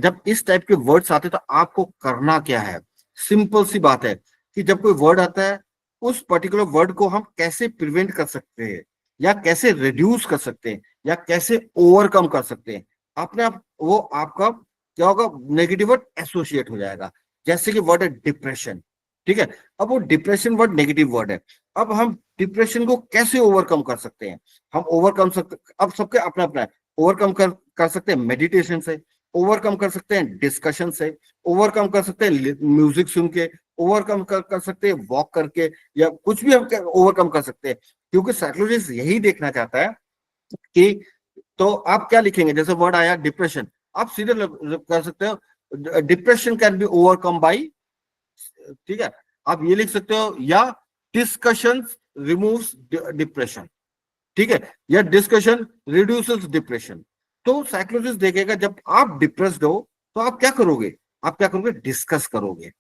जब इस टाइप के वर्ड्स आते हैं तो आपको करना क्या है, सिंपल सी बात है कि जब कोई वर्ड आता है उस पर्टिकुलर वर्ड को हम कैसे प्रिवेंट कर सकते हैं, या कैसे रिड्यूस कर सकते हैं, या कैसे ओवरकम कर सकते हैं, अपने आप वो आपका क्या होगा, नेगेटिव वर्ड एसोसिएट हो जाएगा। जैसे कि वर्ड है डिप्रेशन, ठीक है, अब वो डिप्रेशन वर्ड नेगेटिव वर्ड है, अब हम डिप्रेशन को कैसे ओवरकम कर सकते हैं, हम ओवरकम सकते, अब सबके अपना अपना है, ओवरकम कर सकते हैं मेडिटेशन से, ओवरकम कर सकते हैं डिस्कशन से, ओवरकम कर सकते हैं म्यूजिक सुन के, ओवरकम कर सकते हैं वॉक करके, या कुछ भी हम ओवरकम कर सकते हैं, क्योंकि साइकोलॉजिस्ट यही देखना चाहता है कि, तो आप क्या लिखेंगे, जैसे वर्ड आया डिप्रेशन, आप सीधे कर सकते हो depression can be overcome by, ठीक है, आप ये लिख सकते हो, या डिस्कशन रिमूव्स डिप्रेशन, ठीक है, या डिस्कशन रिड्यूसेस डिप्रेशन। तो साइकोलॉजिस्ट देखेगा जब आप डिप्रेस्ड हो तो आप क्या करोगे, डिस्कस करोगे,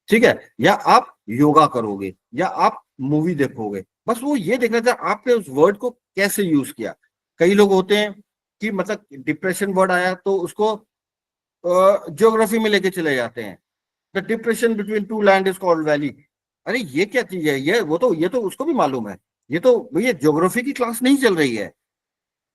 ठीक है, या आप योगा करोगे, या आप मूवी देखोगे, बस वो ये देखना था आपने उस वर्ड को कैसे यूज किया। कई लोग होते हैं कि मतलब डिप्रेशन वर्ड आया तो उसको ज्योग्राफी में लेके चले जाते हैं, the depression between two land is called valley. अरे ये क्या चीज है, ये तो उसको भी मालूम है, ये तो भैया ज्योग्राफी की क्लास नहीं चल रही है,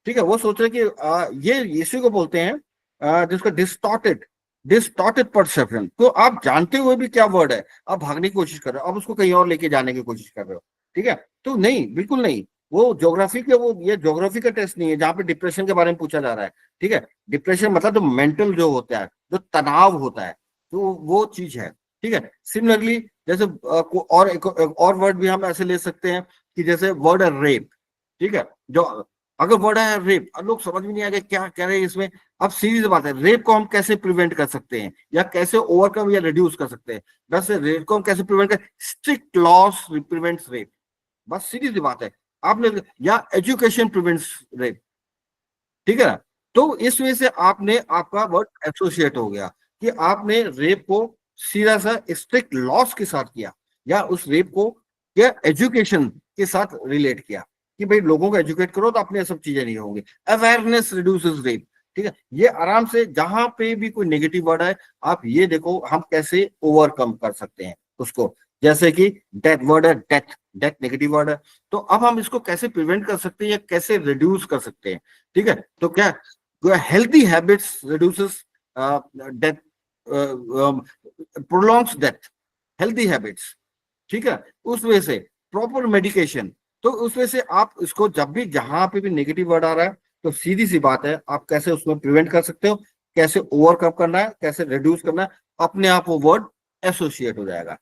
ठीक है। वो सोच रहे कि ये इसी को बोलते हैं जिसका डिस्टॉर्टेड परसेप्शन। तो आप जानते हुए भी क्या वर्ड है, आप भागने की कोशिश कर रहे हो, आप उसको कहीं और लेके जाने की कोशिश कर रहे हो, ठीक है। तो नहीं, बिल्कुल नहीं, वो ज्योग्राफी के, वो ये ज्योग्राफी का टेस्ट नहीं है जहाँ पे डिप्रेशन के बारे में पूछा जा रहा है, ठीक है। डिप्रेशन मतलब जो मेंटल जो होता है, जो तनाव होता है, तो वो चीज है, ठीक है। सिमिलरली जैसे और एक और वर्ड भी हम ऐसे ले सकते हैं कि जैसे वर्ड है रेप, ठीक है, जो अगर वर्ड है रेप, लोग समझ में नहीं आ गए क्या कह रहे हैं इसमें। अब सीरीज बात है, रेप को हम कैसे प्रिवेंट कर सकते हैं, या कैसे ओवरकम या रिड्यूस कर सकते हैं। वैसे रेप को हम कैसे प्रिवेंट कर, स्ट्रिक्ट लॉस प्रिवेंट्स रेप, बस सीधी सी बात है आपने, या एजुकेशन प्रिवेंट्स रेप, ठीक है ना। तो इस वजह से आपने, आपका वर्ड एसोसिएट हो गया कि आपने रेप को सीधा सा स्ट्रिक्ट लॉस के साथ किया, या उस रेप को क्या एजुकेशन के साथ रिलेट किया कि भाई लोगों को एजुकेट करो तो अपने सब चीजें नहीं होंगी। अवेयरनेस रिड्यूसेस रेप, ठीक है। ये आराम से जहां पे भी कोई नेगेटिव वर्ड है, आप ये देखो हम कैसे ओवरकम कर सकते हैं उसको। जैसे कि डेथ वर्ड है, डेथ नेगेटिव वर्ड है, तो अब हम इसको कैसे प्रिवेंट कर सकते हैं या कैसे रिड्यूस कर सकते हैं, ठीक है। तो क्या healthy habits reduces death, prolongs death, healthy habits, ठीक है। उस वजह से प्रॉपर मेडिकेशन, तो उस वजह से आप इसको जब भी जहां पे भी नेगेटिव वर्ड आ रहा है तो सीधी सी बात है आप कैसे उसमें प्रिवेंट कर सकते हो, कैसे ओवरकम करना है, कैसे रिड्यूस करना है, अपने आप वो वर्ड एसोसिएट हो जाएगा।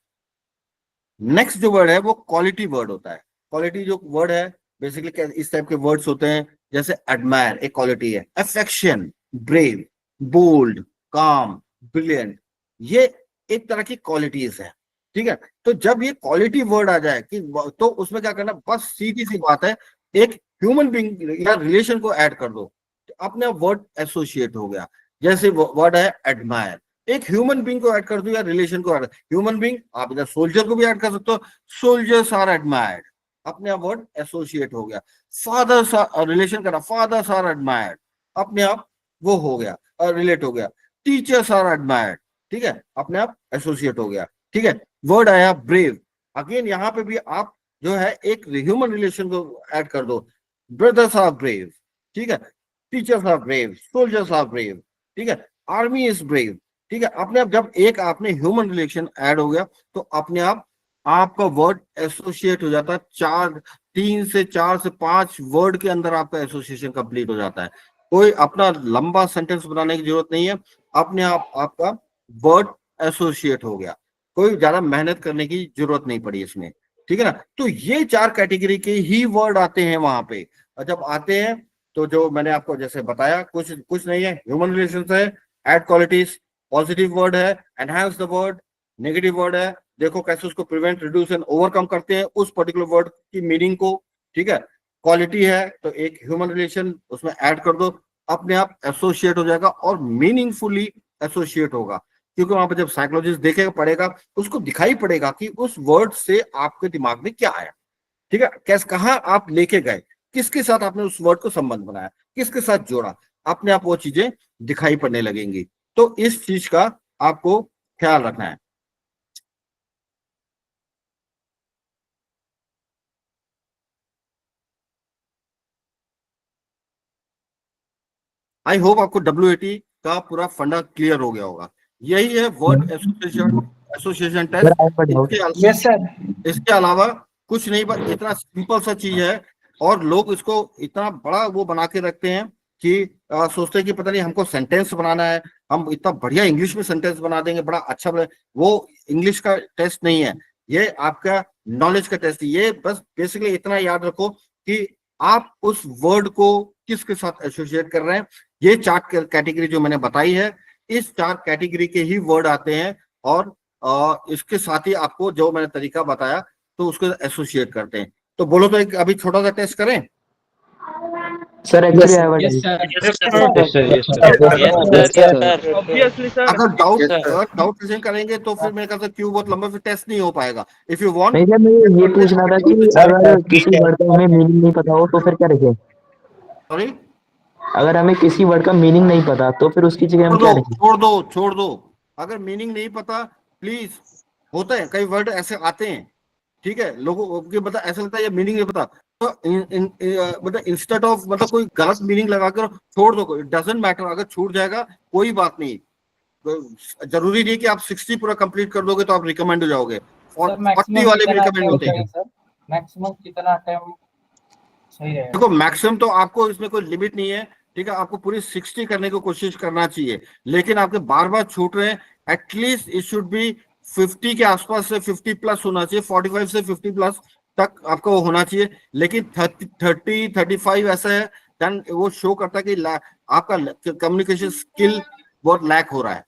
नेक्स्ट जो वर्ड है वो क्वालिटी वर्ड होता है। क्वालिटी जो वर्ड है बेसिकली इस टाइप के वर्ड्स होते हैं, जैसे एडमायर एक क्वालिटी है, अफेक्शन, ब्रेव, बोल्ड, काम, ब्रिलियंट, ये एक तरह की क्वालिटीज है। ठीक है, तो जब ये क्वालिटी वर्ड आ जाए कि तो उसमें क्या करना, बस सीधी सी बात है, एक ह्यूमन बीइंग या रिलेशन को ऐड कर दो, तो अपने वर्ड एसोसिएट हो गया। जैसे वर्ड है एडमायर, एक ह्यूमन बीइंग को ऐड कर दो या रिलेशन को ऐड, ह्यूमन बीइंग आप इधर सोल्जर को भी ऐड कर सकते हो, सोल्जर्स आर एडमायर्ड, अपने आप वर्ड एसोसिएट हो गया। फादर्स रिलेशन करा, फादर्स आर एडमायर्ड, अपने आप वो हो गया, रिलेट हो गया। टीचर्स आर एडमायर्ड, ठीक है, अपने आप एसोसिएट हो गया। ठीक है, वर्ड आया ब्रेव, अगेन यहाँ पे भी आप जो है एक ह्यूमन रिलेशन को ऐड कर दो, ब्रदर्स आर ब्रेव, ठीक है, teachers are brave, soldiers are brave, ठीक है, आर्मी इज ब्रेव। ठीक है, अपने आप जब एक आपने ह्यूमन रिलेशन ऐड हो गया तो अपने आप आपका वर्ड एसोसिएट हो जाता है। 3 से 4 से 5 वर्ड के अंदर आपका एसोसिएशन कंप्लीट हो जाता है। कोई अपना लंबा सेंटेंस बनाने की जरूरत नहीं है, अपने आप आपका वर्ड एसोसिएट हो गया, कोई ज्यादा मेहनत करने की जरूरत नहीं पड़ी इसमें। ठीक है ना, तो ये 4 कैटेगरी के ही वर्ड आते हैं वहां पे। और जब आते हैं तो जो मैंने आपको जैसे बताया, कुछ नहीं है, ह्यूमन रिलेशन है, एड क्वालिटीज, पॉजिटिव वर्ड है, enhance the word, negative word है, देखो कैसे उसको प्रिवेंट, रिड्यूस एंड ओवरकम करते हैं उस पर्टिकुलर वर्ड की मीनिंग को। ठीक है, क्वालिटी है तो एक ह्यूमन रिलेशन उसमें ऐड कर दो, अपने आप एसोसिएट हो जाएगा और मीनिंगफुली एसोसिएट होगा, क्योंकि वहां पर जब साइकोलॉजिस्ट देखेगा पड़ेगा, उसको दिखाई पड़ेगा कि उस वर्ड से आपके दिमाग में क्या आया। ठीक है, कैसे, कहाँ आप लेके गए, किसके साथ आपने उस वर्ड को संबंध बनाया, किसके साथ जोड़ा, अपने आप वो चीजें दिखाई पड़ने लगेंगी। तो इस चीज का आपको ख्याल रखना है। आई होप आपको WAT का पूरा फंडा क्लियर हो गया होगा। यही है word association test. Yes sir. इसके अलावा कुछ नहीं, बस इतना सिंपल सा चीज है, और लोग इसको इतना बड़ा वो बना के रखते हैं कि सोचते हैं कि पता नहीं हमको सेंटेंस बनाना है, हम इतना बढ़िया इंग्लिश में सेंटेंस बना देंगे, बड़ा अच्छा वो इंग्लिश का टेस्ट नहीं है, ये आपका नॉलेज का टेस्ट है। ये बस बेसिकली इतना याद रखो कि आप उस वर्ड को किसके साथ एसोसिएट कर रहे हैं। ये 4 कैटेगरी जो मैंने बताई है, इस 4 कैटेगरी के ही वर्ड आते हैं, और इसके साथ ही आपको जो मैंने तरीका बताया तो उसको एसोसिएट करते हैं। तो बोलो तो एक अभी छोटा सा टेस्ट करें। Sir actually I yes sir. अगर डाउट क्वेश्चन करेंगे तो फिर मेरे ख्याल से क्यों बहुत लंबा, फिर टेस्ट नहीं हो पाएगा। इफ यू वांट, नहीं सर, मैं ये पूछना था कि अगर किसी वर्ड का हमें मीनिंग नहीं पता हो तो फिर क्या रखें? सॉरी, अगर हमें किसी वर्ड का मीनिंग नहीं पता तो फिर उसकी जगह हम क्या रखें? छोड़ दो। अगर मीनिंग नहीं पता, प्लीज, होता है कई वर्ड ऐसे आते हैं, ठीक है, लोगों को पता, ऐसा लगता है ये मीनिंग नहीं पता, तो मतलब इंस्टेड ऑफ मतलब कोई गलत मीनिंग लगा कर छोड़ दो, इट डजंट मैटर, अगर छूट जाएगा कोई बात नहीं। तो जरूरी नहीं कि आप 60 पूरा कंप्लीट कर दोगे तो आप रिकमेंड हो जाओगे, 40 वाले भी रिकमेंड होते हैं। मैक्सिमम कितना टाइम सही रहेगा? देखो मैक्सिमम तो आपको इसमें कोई लिमिट नहीं है, ठीक है, आपको पूरी 60 करने की कोशिश करना चाहिए, लेकिन आपके बार बार छूट रहे हैं, एटलीस्ट इट शुड बी 50 के आसपास से 50 प्लस होना चाहिए, 45 से 50 प्लस तक आपका वो होना चाहिए। लेकिन 35 ऐसा है, देन वो शो करता है कि आपका कम्युनिकेशन स्किल बहुत लैक हो रहा है।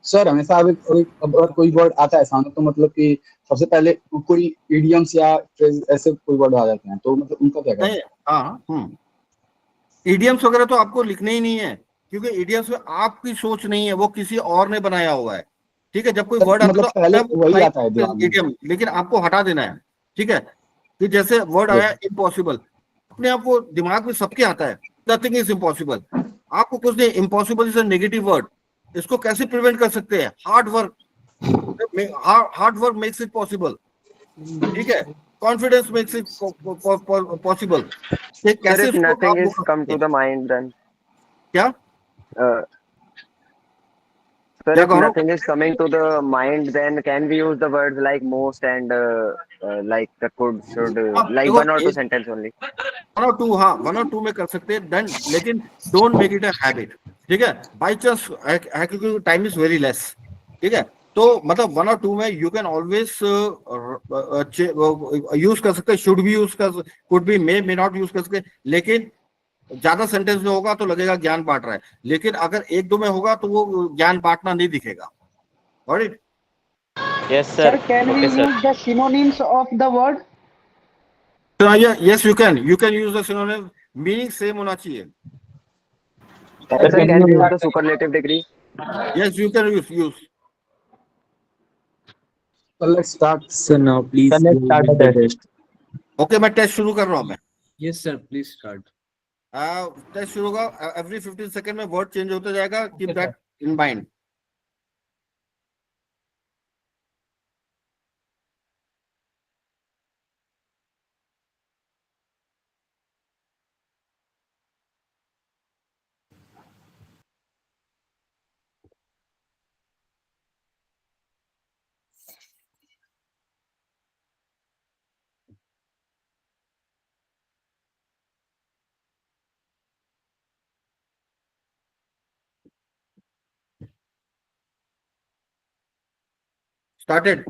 सर हमेशा अगर कोई वर्ड आता है सामने तो मतलब कि सबसे पहले कोई इडियम्स या ऐसे कोई वर्ड आ जाते हैं, तो मतलब उनका क्या करें? हाँ, इडियम्स वगैरह तो आपको लिखने ही नहीं है, क्योंकि इडियम्स में आपकी सोच नहीं है, वो किसी और ने बनाया हुआ है। ठीक है, जब कोई वर्ड मतलब आता पहले है तो वही आता है दिमाग में। इडियम, लेकिन आपको हटा देना है। ठीक है, कि जैसे वर्ड आया इम्पॉसिबल, अपने आप वो दिमाग में सबके आता है, नथिंग इज इम्पॉसिबल, आपको कुछ नहीं, impossible is a negative word, इसको कैसे प्रिवेंट कर सकते हैं? Hard work makes it possible. ठीक है, कॉन्फिडेंस मेक्स इट पॉसिबल। कैसे nothing is come to the mind then? क्या Sir, क्या if कहो? nothing is coming to the mind, then can we use the words like most and like the could, should, like देखो, 1 or 2 sentence only? 1 और 2, हाँ 1 और 2 में कर सकते हैं देन, लेकिन don't make it a habit. ठीक है, बाई चांस है क्योंकि टाइम इज वेरी लेस। ठीक है, तो मतलब 1 और 2 में यू कैन ऑलवेज यूज कर सकते, शुड भी यूज कर, कुड भी, मे नॉट यूज कर सकते, लेकिन ज्यादा सेंटेंस में होगा तो लगेगा ज्ञान बांट रहा है, लेकिन अगर 1-2 में होगा तो वो ज्ञान बांटना नहीं दिखेगा। Alright Yes, Sir, sir. can we Okay, sir. use the synonyms of the word? तो yes you can use the synonym, meaning same होना चाहिए। Sir, can we use the superlative degree? Yes you can use. So let's start. So now please Sir, let's go start with the the test. test. Okay मैं test शुरू कर रहा हूं। मैं Yes, sir. Please start. Test शुरू होगा, every 15 second में word change होता जाएगा, keep that in mind. Started.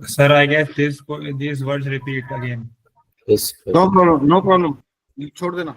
Sir, I guess these words repeat again. Yes, sir. No problem, no problem, छोड़ देना.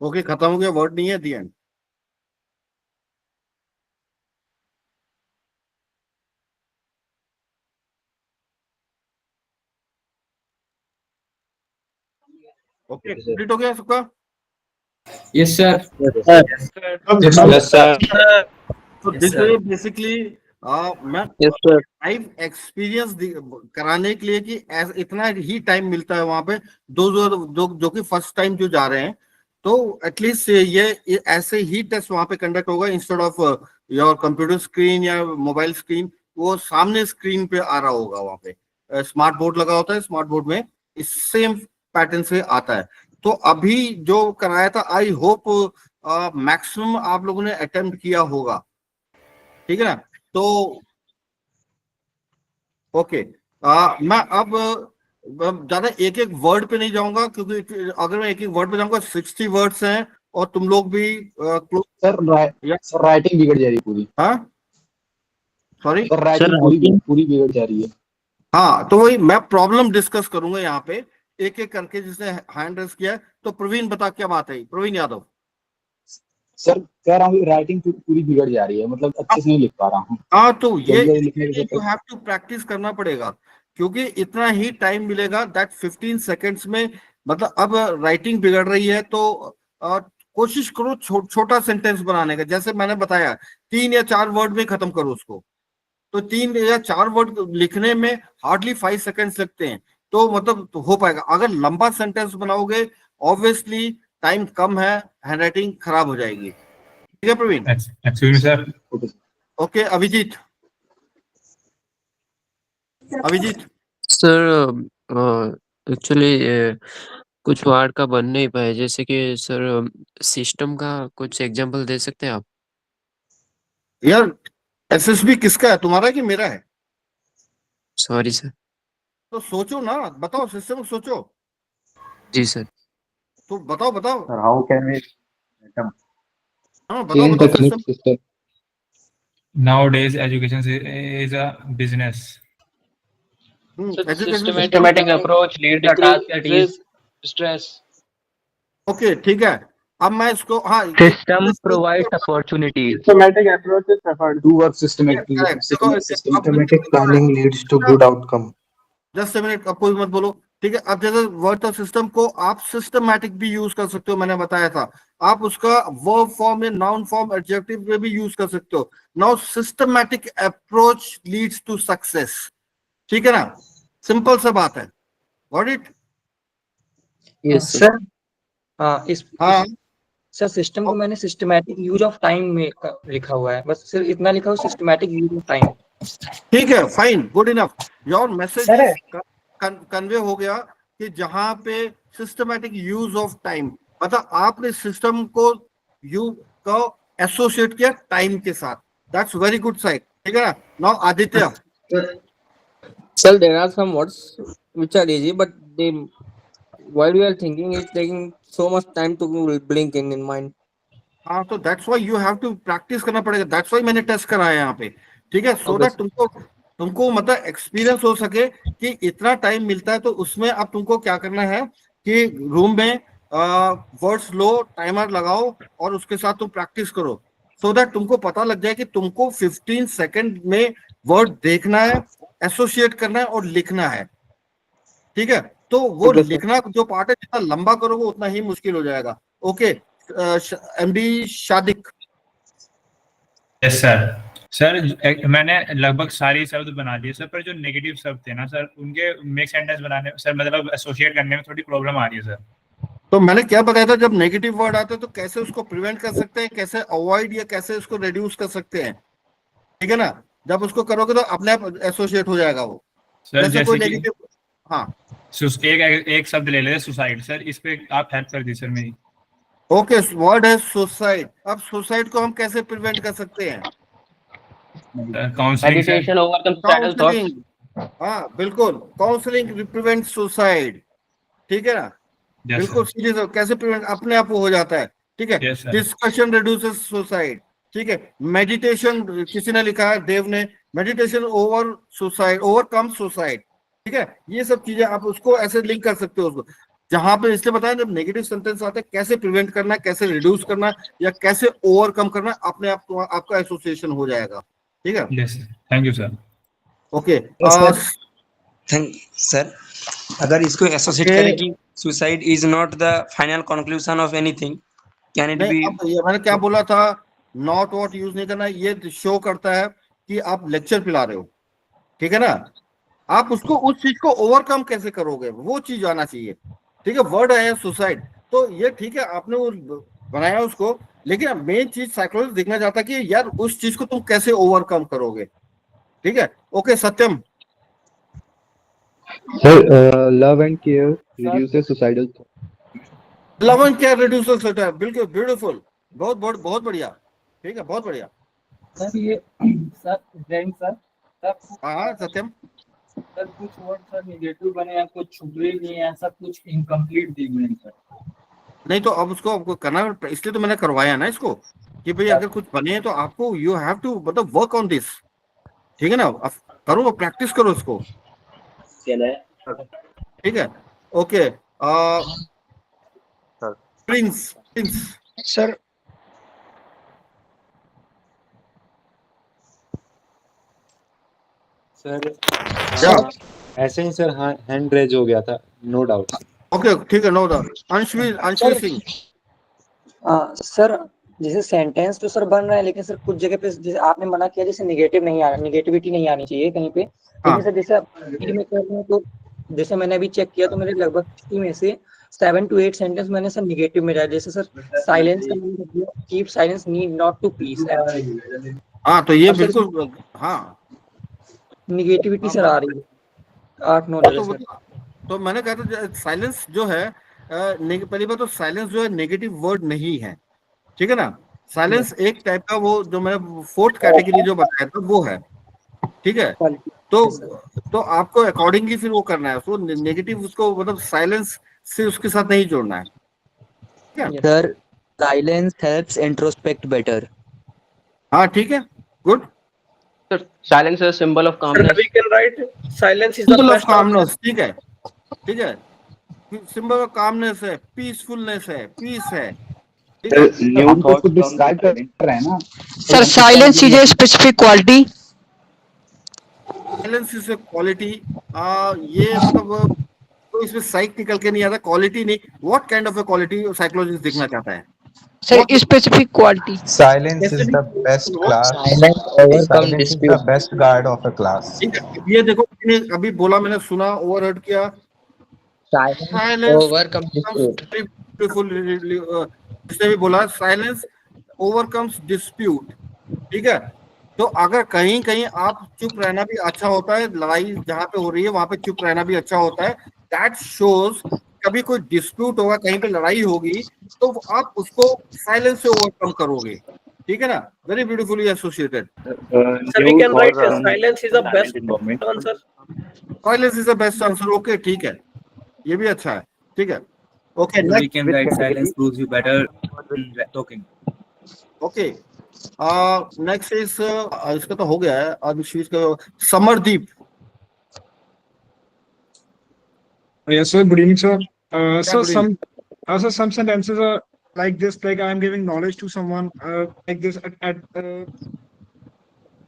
ओके, खत्म हो गया, वर्ड नहीं है दी एंड। ओके, कंप्लीट हो गया सबका? Yes, sir. Yes, sir. तो दिस इज बेसिकली मैं यस सर। लाइव एक्सपीरियंस कराने के लिए कि इतना ही टाइम मिलता है वहां पे, जो कि फर्स्ट टाइम जो जा रहे हैं, तो एटलीस्ट ये ऐसे ही टेस्ट वहां पे कंडक्ट होगा instead of your computer screen या मोबाइल स्क्रीन, वो सामने स्क्रीन पे आ रहा होगा। वहां पे स्मार्ट बोर्ड लगा होता है, स्मार्ट बोर्ड में इस सेम पैटर्न से आता है। तो अभी जो कराया था, आई होप मैक्सिमम आप लोगों ने अटेम्प्ट किया होगा, ठीक है ना? तो ओके, मैं अब ज्यादा एक एक वर्ड पे नहीं जाऊंगा, क्योंकि अगर मैं एक एक वर्ड पे जाऊंगा 60 वर्ड्स हैं, और तुम लोग भी सर राइटिंग बिगड़ जा रही है पूरी। हाँ सॉरी सर राइटिंग पूरी बिगड़ जा रही है। हाँ, तो वही मैं प्रॉब्लम डिस्कस करूंगा यहाँ पे एक एक करके। जिसने हैंड रेस किया है, तो प्रवीण बता क्या बात है? प्रवीण यादव। सर कह रहा हूँ राइटिंग पूरी बिगड़ जा रही है, मतलब अच्छे से नहीं लिख पा रहा हूँ। हाँ, तो ये लिखने के यू हैव टू प्रैक्टिस करना पड़ेगा, क्योंकि इतना ही टाइम मिलेगा, दैट 15 सेकेंड्स में। मतलब अब राइटिंग बिगड़ रही है, तो कोशिश करो छोटा सेंटेंस बनाने का। जैसे मैंने बताया, 3 या 4 वर्ड में खत्म करो उसको। तो 3 या 4 वर्ड लिखने में हार्डली 5 सेकेंड्स लगते हैं, तो मतलब तो हो पाएगा। अगर लंबा सेंटेंस बनाओगे, ऑब्वियसली टाइम कम है, हैंडराइटिंग खराब हो जाएगी। ठीक है Praveen? Excuse me sir. Okay, Abhijit. Abhijit sir actually कुछ वर्ड का बन नहीं पाया, जैसे कि सर सिस्टम का कुछ एग्जांपल दे सकते हैं आप? यार, एसएसबी किसका है, तुम्हारा कि मेरा है? Sorry sir. तो सोचो ना, बताओ, सिस्टम सोचो। जी सर। तो बताओ सर हाउ कैन वी हाँ बताओ system. Nowadays, education is a business. Systematic approach lead the task at ease. Stress. Okay, ठीक है। अब मैं इसको System provides opportunities. Systematic approach is preferred. do work systematically. Systematic planning leads to good outcome. Just minute, अब कोई मत बोलो, ठीक है? अब जैसे वर्ड ऑफ सिस्टम को आप सिस्टमैटिक भी यूज कर सकते हो, मैंने बताया था। आप उसका वर्ब फॉर्म या नाउन फॉर्म, एडजेक्टिव में भी यूज कर सकते हो। Now systematic approach leads to success, ठीक है ना? सिंपल सा बात है। Got it? यस सर इस हाँ, सर सिस्टम को मैंने सिस्टमैटिक यूज ऑफ टाइम में लिखा हुआ है, बस सिर्फ इतना लिखा हुआ, सिस्टमैटिक यूज ऑफ टाइम। ठीक है, fine, good enough. Your message convey हो गया कि जहां पे सिस्टमैटिक यूज ऑफ टाइम, मतलब आपने सिस्टम को एसोसिएट किया टाइम के साथ। दैट्स वेरी गुड साइड, ठीक है ना? Now Aditya. Sir, there are some words which are easy, but they, while we are thinking, it's taking so much time to blink in mind. हाँ, तो that's why you have to practice करना पड़ेगा। That's why मैंने test कराया यहाँ पे, ठीक है? सो दैट तुमको मतलब एक्सपीरियंस हो सके कि इतना टाइम मिलता है, तो उसमें अब तुमको क्या करना है कि रूम में वर्ड्स लो, टाइमर लगाओ, और उसके साथ तुम प्रैक्टिस करो, सो दैट तुमको पता लग जाए कि तुमको 15 सेकंड में वर्ड देखना है, एसोसिएट करना है और लिखना है, ठीक है? तो वो लिखना जो पार्ट है, जितना लंबा करोगे उतना ही मुश्किल हो जाएगा। Okay, MD Shadik. Yes sir. Sir मैंने लगभग सारी शब्द बना दिए सर, पर जो नेगेटिव शब्द थे ना सर, उनके मिक्स सेंटेंस बनाने सर, मतलब एसोसिएट करने में थोड़ी प्रॉब्लम आ रही है सर। तो मैंने क्या बताया था, जब नेगेटिव वर्ड आते हैं तो कैसे उसको प्रिवेंट कर सकते हैं, कैसे अवॉइड या कैसे उसको रिड्यूस कर सकते हैं, ठीक है ना? जब उसको करोगे तो अपने आप एसोसिएट हो जाएगा वो। सर जैसे कोई नेगेटिव, हाँ, एक शब्द ले लेते सुसाइड सर, इस पे आप हेल्प कर दी सर मेरी। ओके, वर्ड है सुसाइड। अब सुसाइड को हम कैसे प्रिवेंट कर सकते हैं? Meditation overcomes suicidal thoughts. Counselling, हाँ बिल्कुल, काउंसलिंग प्रिवेंट सुसाइड, ठीक है ना? बिल्कुल सीरियस हो, कैसे प्रिवेंट, अपने आप हो जाता है, ठीक है? डिस्कशन रिड्यूसेस सुसाइड, ठीक है? मेडिटेशन, किसी ने लिखा है, देव ने, meditation over suicide, overcome suicide, ठीक है? ये सब चीजें आप उसको ऐसे लिंक कर सकते हो उसको। जहां पे इसलिए बताया जब नेगेटिव सेंटेंस आते हैं कैसे प्रिवेंट करना है, कैसे रिड्यूस करना है या कैसे ओवरकम करना है, अपने आप तो आपका एसोसिएशन हो जाएगा। ठीक है, yes thank you sir. Okay. Thank sir, अगर इसको एसोसिएट Okay. करें कि suicide is not the final conclusion of anything, can it be? अब ये मैंने क्या बोला था, नॉट वॉट यूज नहीं करना, ये शो करता है कि आप लेक्चर पिला रहे हो। ठीक है ना, आप उसको उस चीज को ओवरकम कैसे करोगे, वो चीज आना चाहिए। ठीक है, वर्ड है सुसाइड, तो ये ठीक है आपने वो बनाया उसको, लेकिन मेन चीज साइकोलॉजी देखना चाहता है कि यार उस चीज को तुम कैसे ओवरकम करोगे। ठीक है, okay Satyam. Sir, love and care reduces suicidal thoughts. Love and care reduces suicide, बिल्कुल ब्यूटीफुल, बहुत बहुत बहुत बढ़िया। ठीक है, बहुत बढ़िया। सर ये सर जैन सर हाँ सत्यम, सर कुछ वर्ड सर नेगेटिव बने हैं, कुछ छुपे नहीं है, सब कुछ इनकम्प्लीट दी हुई है सर। नहीं तो अब उसको आपको करना, इसलिए तो मैंने करवाया ना इसको कि भाई अगर कुछ बने तो आपको यू हैव टू मतलब वर्क ऑन दिस। ठीक है ना, करो, प्रैक्टिस करो इसको। ठीक है, ओके। प्रिंस सर सर ऐसे ही सर हैंड रेज हो गया था, नो डाउट। ओके ठीक है, नो डाउट। अंशवी सिंह। सर जैसे सेंटेंस तो सर बन रहा है, लेकिन सर कुछ जगह पे जैसे आपने मना किया, जैसे नेगेटिव नहीं आ नेगेटिविटी नहीं आनी चाहिए कहीं पे, लेकिन सर जैसे आप read में कर रहे हैं तो जैसे मैंने अभी चेक किया तो मेरे लगभग 50 में से 7 to 8 सेंटेंस मैंने सर नेगेटिव में डाला। जैसे सर साइलेंस का मतलब keep silence, need not to please. हाँ तो ये बिल्कुल, हाँ नेगेटिविटी सर आ रही है 8-9 जगह सर। तो मैंने कहा था साइलेंस जो है, पहली बात तो साइलेंस जो है नेगेटिव वर्ड नहीं है। ठीक है ना, साइलेंस एक टाइप का, वो जो मैं 4th कैटेगरी जो बताया था वो है। ठीक है, तो आपको अकॉर्डिंगली फिर वो करना है उसको, नेगेटिव उसको मतलब साइलेंस से उसके साथ नहीं जोड़ना है। Sir, silence helps introspect better. हाँ ठीक है, good. Sir, silence is a symbol of calmness. We can write silence is the symbol of best calmness. ठीक है, ठीक है, सिंबल ऑफ कामनेस है, पीसफुलनेस है, पीस है। ठीक है, हम तो उसको डिस्क्राइब कर रहे हैं ना Sir, silence is a specific quality. Silence is a quality. ये मतलब तो इसमें साइक निकल के नहीं आता, क्वालिटी नहीं। What kind of A quality psychologist देखना चाहता है? Sir, specific quality. Silence is the best class. Silence overcome Silence is the dispute. best guard of a class. ठीक है, ये देखो मैंने अभी बोला, मैंने सुना, ओवरहर्ड किया। Silence overcome dispute. ब्यूटीफुल, जिसने भी बोला साइलेंस ओवरकम्स डिस्प्यूट। ठीक है, तो अगर कहीं कहीं आप चुप रहना भी अच्छा होता है, लड़ाई जहां पे हो रही है वहां पे चुप रहना भी अच्छा होता है, दैट शोज कभी कोई डिस्प्यूट होगा, कहीं पे लड़ाई होगी तो आप उसको साइलेंस से ओवरकम करोगे। ठीक है ना, very beautifully associated. Sir, we can write silence is the best answer. Silence is the best answer. Okay ठीक है, ये भी अच्छा है। ठीक है, okay We can write silence proves you better talking. Okay next is इसका तो हो गया है अभिषेक का, Samardeep. Yes, sir. Good evening, sir. So good evening. some sentences are like this, like I am giving knowledge to someone, like this.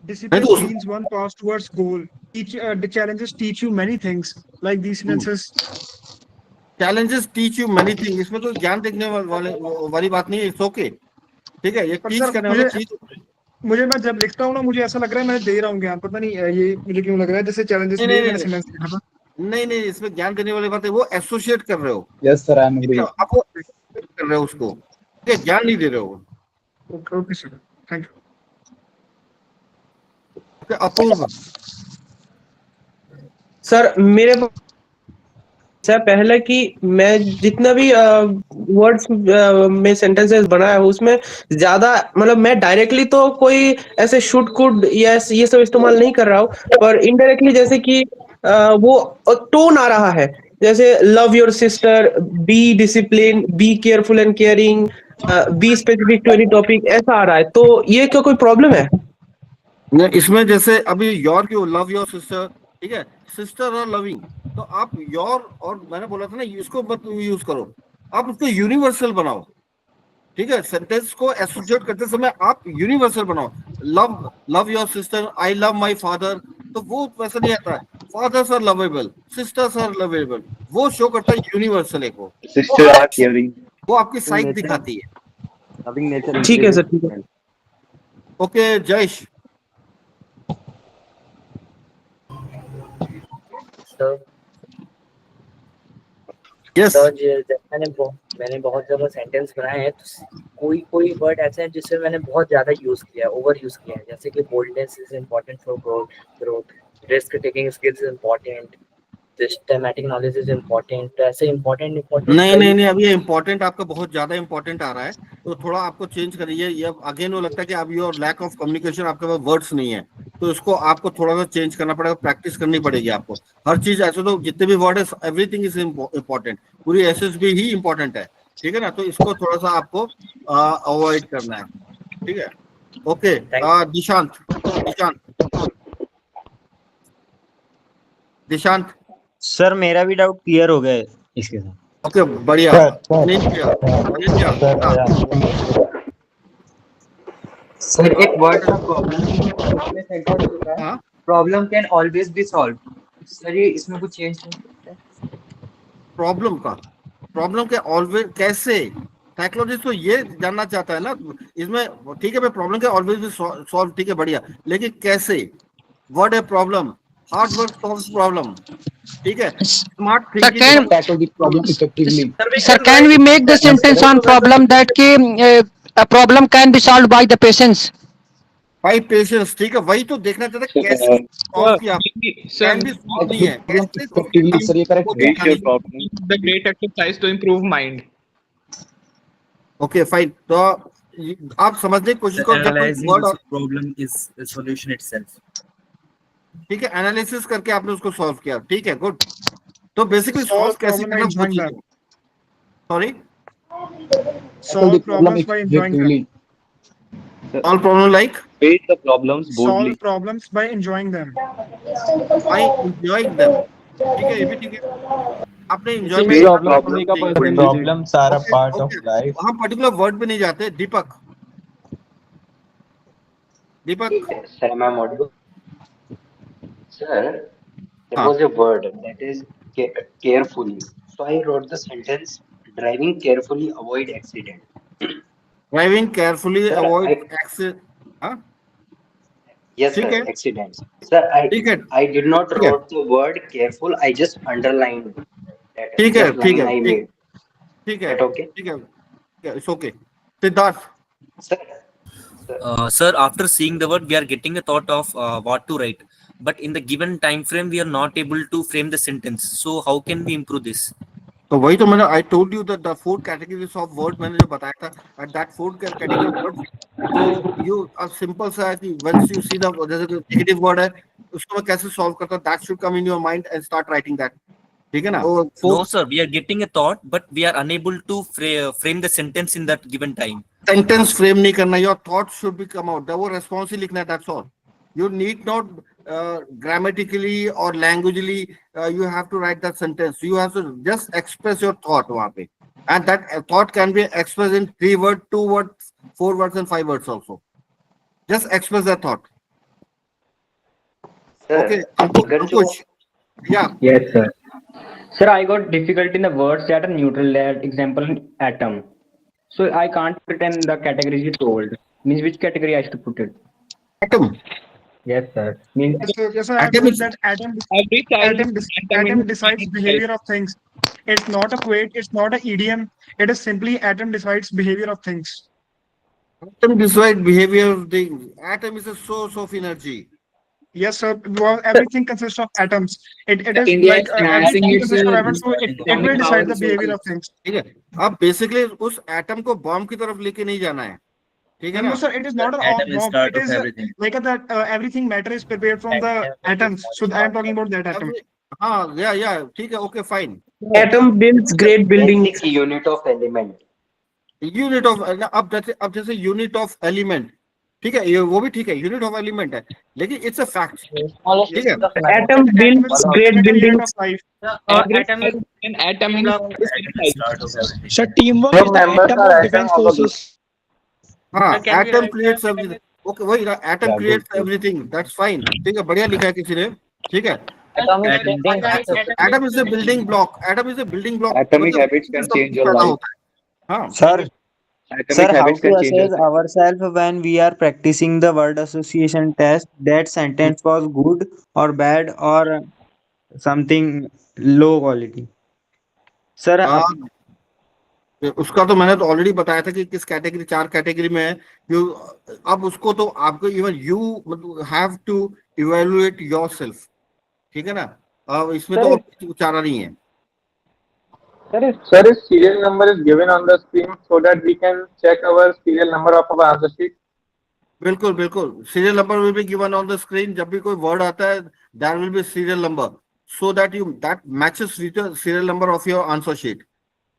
Discipline तो- means one path towards goal. The challenges teach you many things. Like these sentences. Challenges teach you many thing, इसमें तो ज्ञान देखने वाली बात नहीं है। It's okay, ठीक है, ये पर टीच सर, करने वाली चीज। मुझे मैं जब लिखता हूँ ना, मुझे ऐसा लग रहा है मैं दे रहा हूँ ज्ञान, पता नहीं ये मुझे क्यों लग रहा है जैसे चैलेंजेस नहीं, लिए नहीं, मैंने नहीं। सेंटेंस लिखा था। नहीं नहीं, इसमें ज्ञान देने वाली बात है, वो एसोसिएट कर रहे हो। Yes sir, I am agree. आप वो associate कर रहे हो उसको, ठीक है, ज्ञान नहीं दे रहे हो। Okay sir, thank you. Okay, Apoorv. Sir मेरे सर पहले कि मैं जितना भी वर्ड्स में सेंटेंसेस बनाया है उसमें ज्यादा मतलब मैं डायरेक्टली तो कोई ऐसे शुड कुड यस ये सब इस्तेमाल नहीं कर रहा हूँ, पर इनडायरेक्टली जैसे कि वो टोन आ रहा है, जैसे love your sister, be discipline, be careful and caring, be specific to any topic, ऐसा आ रहा है। तो ये क्या कोई प्रॉब्लम है? नहीं, इसमें जैसे अभी योर की लव योर सिस्टर, ठीक है, सिस्टर और लविंग, तो आप योर, और मैंने बोला था ना इसको मत यूज करो, आप उसको यूनिवर्सल बनाओ, ठीक है। सेंटेंस को एसोसिएट करते समय आप यूनिवर्सल बनाओ, love your sister, I love my father, तो वो वैसा नहीं आता है, fathers are lovable, sisters are lovable, वो शो करता है यूनिवर्सल एक Sister are caring. वो आपकी साइड दिखाती है। Loving nature ठीक है सर, increases ठीक है। ओके जयेश। यस सर मैंने बहुत ज्यादा सेंटेंस बनाए हैं, तो कोई वर्ड ऐसे हैं जिससे मैंने बहुत ज्यादा यूज किया है, ओवर यूज किया है, जैसे कि boldness is important for growth, risk taking skills is important, systematic knowledge is important. तो ऐसे इम्पोर्टेंट नहीं, अब ये इम्पोर्टेंट आपका बहुत ज्यादा इम्पोर्टेंट आ रहा है, तो थोड़ा आपको चेंज करिए। ये अगेन वो लगता है कि अब योर लैक ऑफ कम्युनिकेशन, आपके पास वर्ड्स नहीं है, तो इसको आपको थोड़ा सा चेंज करना पड़ेगा, प्रैक्टिस करनी पड़ेगी आपको हर चीज। ऐसे तो जितने भी वर्ड है एवरीथिंग इज इम्पोर्टेंट, पूरी एसएसबी ही इम्पोर्टेंट है, ठीक है ना, तो इसको थोड़ा सा आपको अवॉइड करना है, ठीक है। ओके दिशांत। सर मेरा भी डाउट क्लियर हो गया है इसके साथ। ओके बढ़िया। सर एक वर्ड का problem can always be solve, sir ये इसमें कुछ चेंज नहीं? प्रॉब्लम के ऑलवेज कैसे, साइकोलॉजिस्ट तो ये जानना चाहता है ना इसमें, ठीक है। प्रॉब्लम के ऑलवेज भी सॉल्व, ठीक है बढ़िया, लेकिन कैसे? व्हाट है problem? Hard work solves problem, ठीक है। Smart thinking tackle the problem effectively. Sir, can we make the sentence on problem that a problem can be solved by the patients? By patience, ठीक है, वही तो देखना चाहता है कैसे सॉल्व किया। कैन भी सॉल्व नहीं है, कैसे Effectively, sir, ये correct है। The great exercise to improve mind. Okay fine, तो आप समझने की कोशिश करो, Analyzing word this problem is the solution itself. ठीक है, एनालिसिस करके आपने उसको सॉल्व किया, ठीक है, गुड। तो बेसिकली सॉल्व कैसे करना, sorry Solve problems by enjoying them. Solve problem like Face the problems boldly. Solve problems by enjoying them. by enjoying them, ठीक है, ये भी ठीक है। आपने enjoy Problems are a part of life. वहाँ पर्टिकुलर वर्ड पे नहीं जाते। दीपक Sir, am I audible? Sir, there was a word that is carefully. So I wrote the sentence, driving carefully, avoid accident. Driving carefully avoid accident. हाँ Yes, ठीक sir, है, accidents. Sir, ठीक है, I did not ठीक है, wrote the word careful. I just underlined that. ठीक है, Just ठीक line है, I made. ठीक है, That okay? ठीक है, it's okay. Siddharth. Sir, Sir, after seeing the word, we are getting a thought of what to write. But in the given time frame, we are not able to frame the sentence. So how can we improve this? तो वही तो मैंने I told you that the 4 categories of word मैंने जो बताया था, at that 4 category of word, तो you a simple सा है कि व्हेन यू सी द जैसे नेगेटिव वर्ड है उसको मैं कैसे सॉल्व करता हूं, that should come in your mind and start writing that, ठीक है ना। No, sir, we are getting a thought, but we are unable to frame the sentence in that given time. Sentence frame नहीं करना, your thought should B come out, वो response ही लिखना है, that's all. You need not grammatically or languagely you have to write that sentence, you have to just express your thought वहाँ पे, and that thought can be expressed in 3 words, 2 words, 4 words and 5 words also. Just express that thought. sir, Okay, Ankush. Yeah. Yes, sir. Sir, I got difficulty in the words that are neutral. That example, atom. So I can't put in the categories you told. Means which category I should put it? Atom. Yes, sir. Means Yes, sir. I Atom told is that atom decides behavior of things. It's not a quote. It's not an idiom. It is simply atom decides behavior of things. Atom decides behavior of things. Atom is a source of energy. Yes, sir. Well, everything consists of atoms. It is India like is enhancing everything its, consists of atoms, so it will decide the behavior of things. ठीक है, अब basically उस atom को bomb की तरफ लेके नहीं जाना है, ठीक है No, ना। sir. It is not an Atom is bomb. start It of is everything. like that. Everything matter is prepared from the atoms. So I am talking about that atom. हाँ या ठीक है, okay fine. Atom builds great buildings. basic unit of element. Unit of, अब जैसे unit of element, ठीक है, ये वो भी ठीक है, यूनिट ऑफ एलिमेंट है, लेकिन इट्स अ फैक्ट, ठीक है। Atom builds great buildings. Sir, teamwork is the atom of defense forces. हाँ, Sir, can we atom write creates that? Everything, okay वही atom creates everything, that's fine, ठीक है, बढ़िया लिखा है किसी ने, ठीक है। Atom is a building block, atom is a building block, Atomic habits can change your life. होता है, हाँ। Sir, Atomic how habits to can change your assess life. ourselves when we are practicing the word association test? That sentence was good or bad or something low quality. Sir, उसका तो मैंने तो already बताया था कि किस category, 4 category में है। अब उसको तो आपको इवन यू मतलब हैव टू इवेलुएट योरसेल्फ, ठीक है ना। अब इसमें तो और चारा नहीं है। Sir, is serial number is given on the screen so that we can check our serial number of our answer sheet? बिल्कुल बिल्कुल, serial number will be given on the screen. जब भी कोई वर्ड आता है there will be serial number, so that matches with the serial number of your answer sheet,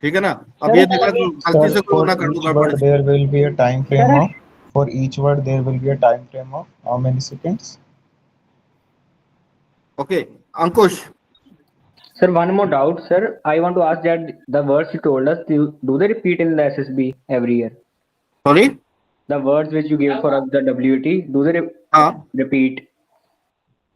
ठीक है ना। अब ये देखा गलती से कोई ना कर दूं गड़बड़। There will be a time frame of, for each word there will be a time frame of how many seconds? Okay Ankush. Sir, one more doubt, sir. I want to ask that the words you told us, do they repeat in the SSB every year? Sorry? The words which you gave for us, the WT, do they repeat?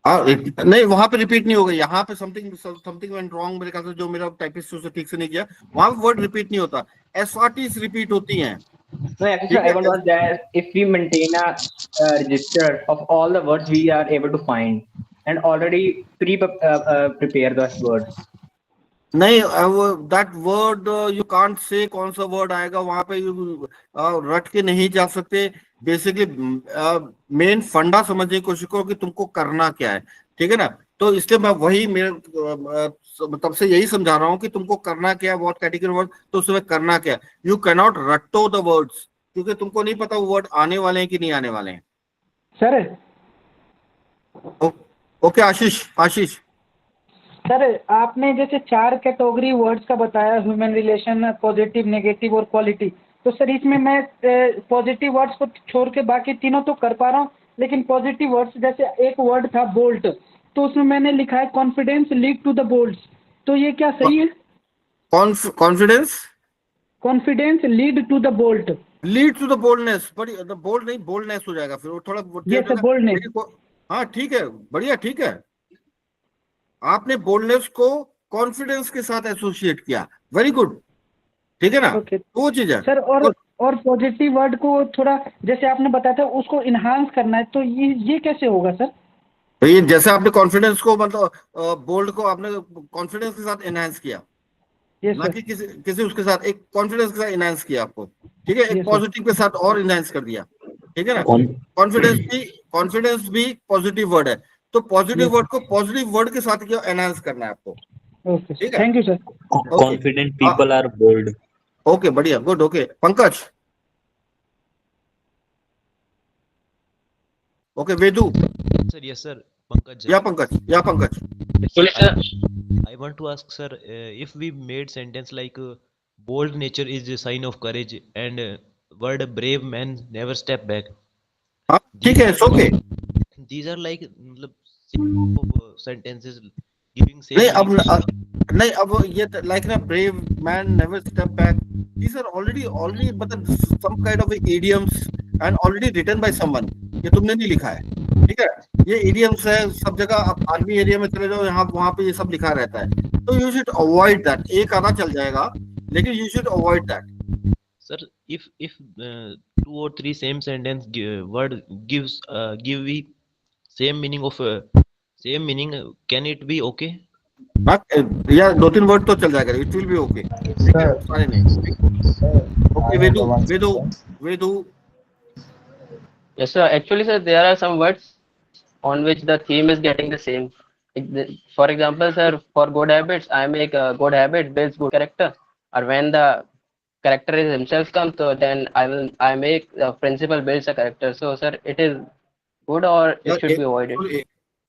नहीं, वहां पे repeat नहीं होगा, यहाँ पे something went wrong मेरे ख्याल से, जो मेरा टाइपिस्ट उसने ठीक से नहीं किया, वहां पे वर्ड रिपीट नहीं होता, एसआरटीज रिपीट होती हैं। No, actually, I want to ask that if we maintain a register of all the words we are able to find and already prepare those words. नहीं, that word you can't say कौन सा word आएगा वहां पे, रट के नहीं जा सकते। बेसिकली मेन फंडा समझने की कोशिश करो कि तुमको करना क्या है, ठीक है ना। तो इसलिए मैं वही मेरे तब से यही समझा रहा हूँ कि तुमको करना क्या है, व्हाट कैटेगरी वर्ड, तो उसमें करना क्या है। यू कैन नॉट रट्टो द वर्ड्स, क्योंकि तुमको नहीं पता वो वर्ड आने वाले हैं कि नहीं आने वाले हैं। सर ओके आशीष सर, आपने जैसे 4 कैटेगरी वर्ड्स का बताया, ह्यूमन रिलेशन, पॉजिटिव, नेगेटिव और क्वालिटी, तो सर इसमें मैं पॉजिटिव वर्ड्स को छोड़ के बाकी तीनों तो कर पा रहा हूँ, लेकिन पॉजिटिव वर्ड्स जैसे एक वर्ड था बोल्ट, तो उसमें मैंने लिखा है confidence lead to the bold, तो ये क्या सही है? Confidence lead to the bold, lead to the boldness, बड़ी द बोल्ड नहीं, बोल्डनेस हो जाएगा फिर वो थोड़ा। बोल्डनेस, हाँ ठीक है, बढ़िया, ठीक है। आपने बोल्डनेस को कॉन्फिडेंस के साथ एसोसिएट किया, वेरी गुड, ठीक है ना। वो चीज है सर। और पॉजिटिव वर्ड को थोड़ा जैसे आपने बताया था उसको इनहांस करना है, तो ये कैसे होगा सर? तो ये जैसे आपने कॉन्फिडेंस को मतलब बोल्ड को आपने कॉन्फिडेंस के साथ एनहांस किया, ना कि किसी उसके साथ, एक कॉन्फिडेंस के साथ एनहांस किया आपको, ठीक है, एक पॉजिटिव के साथ और एनहांस कर दिया, ठीक है ना। कॉन्फिडेंस भी पॉजिटिव वर्ड है, तो पॉजिटिव वर्ड को पॉजिटिव वर्ड के साथ क्या एनहांस करना है आपको, ठीक है। Thank you sir. Confident people are bold. Okay, बढ़िया, good. Okay Pankaj. Okay Vedu. Sir, yes sir, Pankaj. Yeah, Pankaj. Actually, sir, I want to ask sir, if we made sentence like bold nature is a sign of courage and word brave man never step back. ठीक है, it's okay. These are like मतलब sentences giving same. नहीं अब ये like ना brave man never step back. These are already मतलब some kind of idioms and already written by someone. ये तुमने नहीं लिखा है, ठीक है। ये idioms है सब जगह, आप आर्मी एरिया में चले जाओ, यहाँ वहाँ पे ये सब लिखा रहता है, तो you should avoid that. एक आधा चल जाएगा, लेकिन you should avoid that. Sir, if 2 or 3 same sentence word give we same meaning of same meaning, can it be okay? या 2-3 वर्ड तो चल जाएगा, it will be okay. सारे नहीं। Okay, Vedu. Yes sir, actually sir, there are some words on which the theme is getting the same. For example sir, for good habits, I make a good habit builds good character, or when the character is himself comes, so then I make the principal builds a character. So sir, it is good or it should be avoided?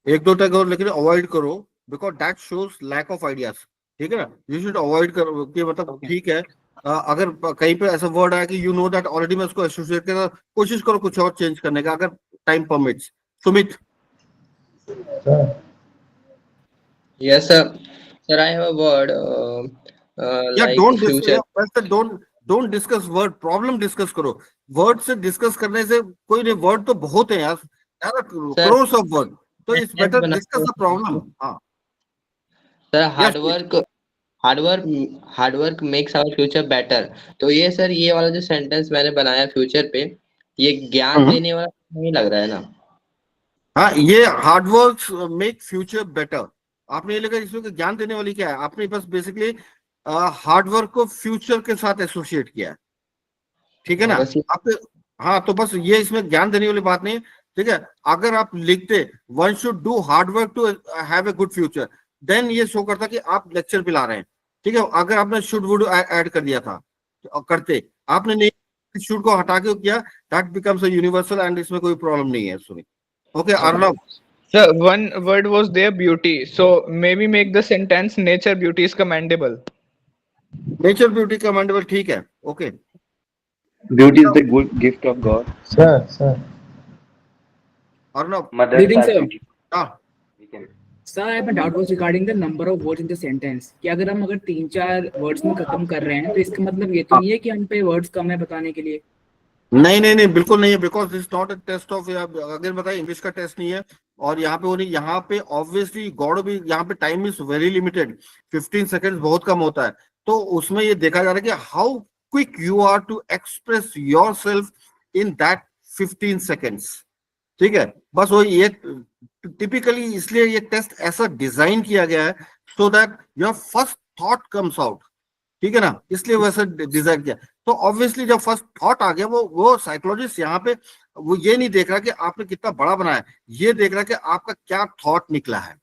एक दो tag और, लेकिन avoid करो, because that shows lack of ideas, ठीक है ना। You should avoid करो कि मतलब ठीक है अगर कहीं पे ऐसा वर्ड आया कि यू नो दैट ऑलरेडी, मैं उसको एसोसिएट कर, कोशिश करो कुछ और चेंज करने का अगर time permits. Sumit. Yes, sir. Sir, I have a word या like don't future. Don't discuss word, problem discuss करो। वर्ड से डिस्कस करने से कोई नहीं, वर्ड तो बहुत है यार, करोड़ ऑफ वर्ड, तो इट्स sentence बेटर बनाते डिस्कस द प्रॉब्लम। हाँ सर, yes, hard work makes our future better. तो ये सर, ये वाला जो सेंटेंस मैंने बनाया फ्यूचर पे, ये ज्ञान देने वाला नहीं लग रहा है ना? हाँ, ये hard work make future better, आपने ये लगा इसमें कि ज्ञान देने वाली क्या है, आपने बस बेसिकली हार्ड वर्क को फ्यूचर के साथ एसोसिएट किया है, ठीक है ना। आप हाँ, तो बस ये इसमें ज्ञान देने वाली बात नहीं है, ठीक है। अगर आप लिखते one should do hard work to have a good future, then ये शो करता कि आप लेक्चर पिला रहे हैं, ठीक है। अगर आपने शुड वुड ऐड कर दिया था तो करते, आपने नहीं, शुड को हटा के किया, that becomes a universal and इसमें कोई प्रॉब्लम नहीं है। सुनी, okay Arnav. Sir, one word was there, beauty. So maybe make the sentence nature beauty is commendable. Nature beauty commendable, ठीक है, okay. Beauty is the good gift of God. Sir. Arnav. Mothers Greetings, are sir. beautiful. हाँ, Sir, I have a doubt was regarding the number of words in the sentence. कि अगर हम 3-4 words में खत्म कर रहे हैं तो इसका मतलब ये तो नहीं है कि हम पे वर्ड्स कम है बताने के लिए। नहीं बिल्कुल नहीं है, because this not a test of, अगर बताए इंग्लिश का टेस्ट नहीं है, और यहाँ पे वो नहीं, यहाँ पे ऑब्वियसली गॉड भी, यहाँ पे time is very limited, 15 second बहुत कम होता है, तो उसमें ये देखा जा रहा है कि how quick you are to express yourself in that 15 seconds, ठीक है। बस वो ये टिपिकली इसलिए ये टेस्ट ऐसा डिजाइन किया गया है so that your first thought comes out, ठीक है ना, इसलिए वैसे डिजाइन किया। तो ऑब्वियसली जब फर्स्ट थॉट आ गया, वो साइकोलॉजिस्ट यहाँ पे वो ये नहीं देख रहा कि आपने कितना बड़ा बनाया, ये देख रहा कि आपका क्या थॉट निकला है,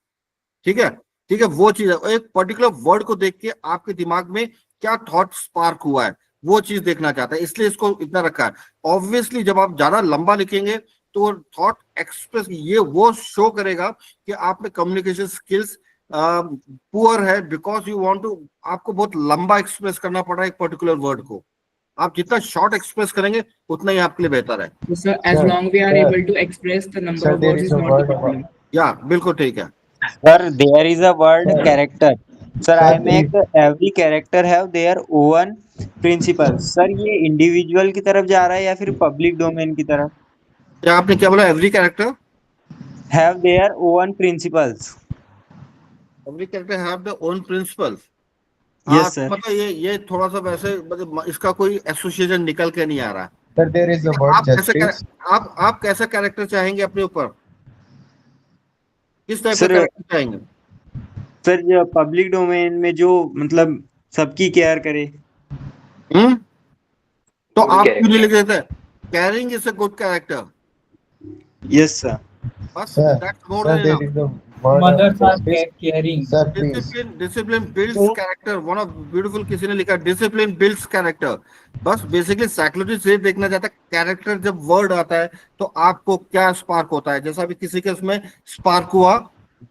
ठीक है, ठीक है। वो चीज है, एक पर्टिकुलर वर्ड को देख के आपके दिमाग में क्या थॉट स्पार्क हुआ है, वो चीज देखना चाहता है, इसलिए इसको इतना रखा है। ऑब्वियसली जब आप ज्यादा लंबा लिखेंगे तो थॉट एक्सप्रेस, ये वो शो करेगा कि आपने कम्युनिकेशन स्किल्स पुअर है, बिकॉज यू वांट टू, आपको बहुत लंबा एक्सप्रेस करना पड़ रहा है एक पर्टिकुलर वर्ड को, आप जितना शॉर्ट एक्सप्रेस करेंगे उतना ही आपके लिए बेहतर है। So sir, as long we are able to express the number of words is not the problem. या बिल्कुल ठीक है। Sir, there is a word character. Sir, I make every character have their own principles. Sir, ये individual की तरफ जा रहा है या फिर पब्लिक डोमेन की तरफ? क्या आपने क्या बोला? Every character have their own principles. Every character have the own principles. Yes, sir. मतलब ये थोड़ा सा वैसे, मतलब इसका कोई एसोसिएशन निकल के नहीं आ रहा है। Sir, there is a word justice. आप कैसा कैरेक्टर चाहेंगे अपने ऊपर, किस टाइप का Sir, कैरेक्टर चाहेंगे? सर जो पब्लिक डोमेन में जो मतलब सबकी केयर करे। तो आप क्यों नहीं लिख देते caring is a good character? Yes sir. बस Sir, that's more sir, then there enough. is a word Mothers are justice. caring. Sir, please. Discipline builds character, one of beautiful, किसी ने लिखा डिसिप्लिन बिल्ड्स कैरेक्टर। बस basically psychologist ये देखना चाहता है character, जब वर्ड आता है तो आपको क्या स्पार्क होता है। जैसा अभी किसी के उसमें स्पार्क हुआ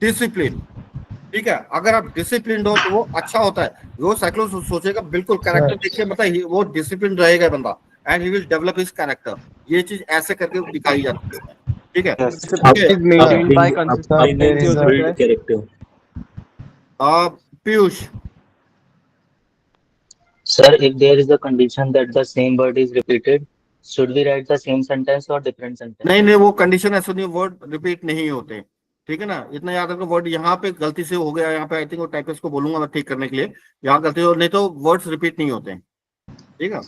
डिसिप्लिन, ठीक है, अगर आप डिसिप्लिन हो तो वो अच्छा होता है, वो साइकोलॉजिस्ट सोचेगा बिल्कुल कैरेक्टर देख के मतलब वो डिसिप्लिन रहेगा बंदा, and he will develop his character. ये चीज ऐसे करके दिखाई जाती है, ठीक है। Piyush. Sir, if there is a condition that the same word is repeated, should we write the same sentence or different sentence? नहीं, वो कंडीशन ऐसा नहीं, वर्ड रिपीट नहीं होते, ठीक है ना, इतना याद रखो। वर्ड यहाँ पे गलती से हो गया, यहाँ पे आई थिंक वो टाइपिस्ट को बोलूंगा मैं ठीक करने के लिए, यहाँ गलती हो, नहीं तो वर्ड्स रिपीट नहीं होते, ठीक है।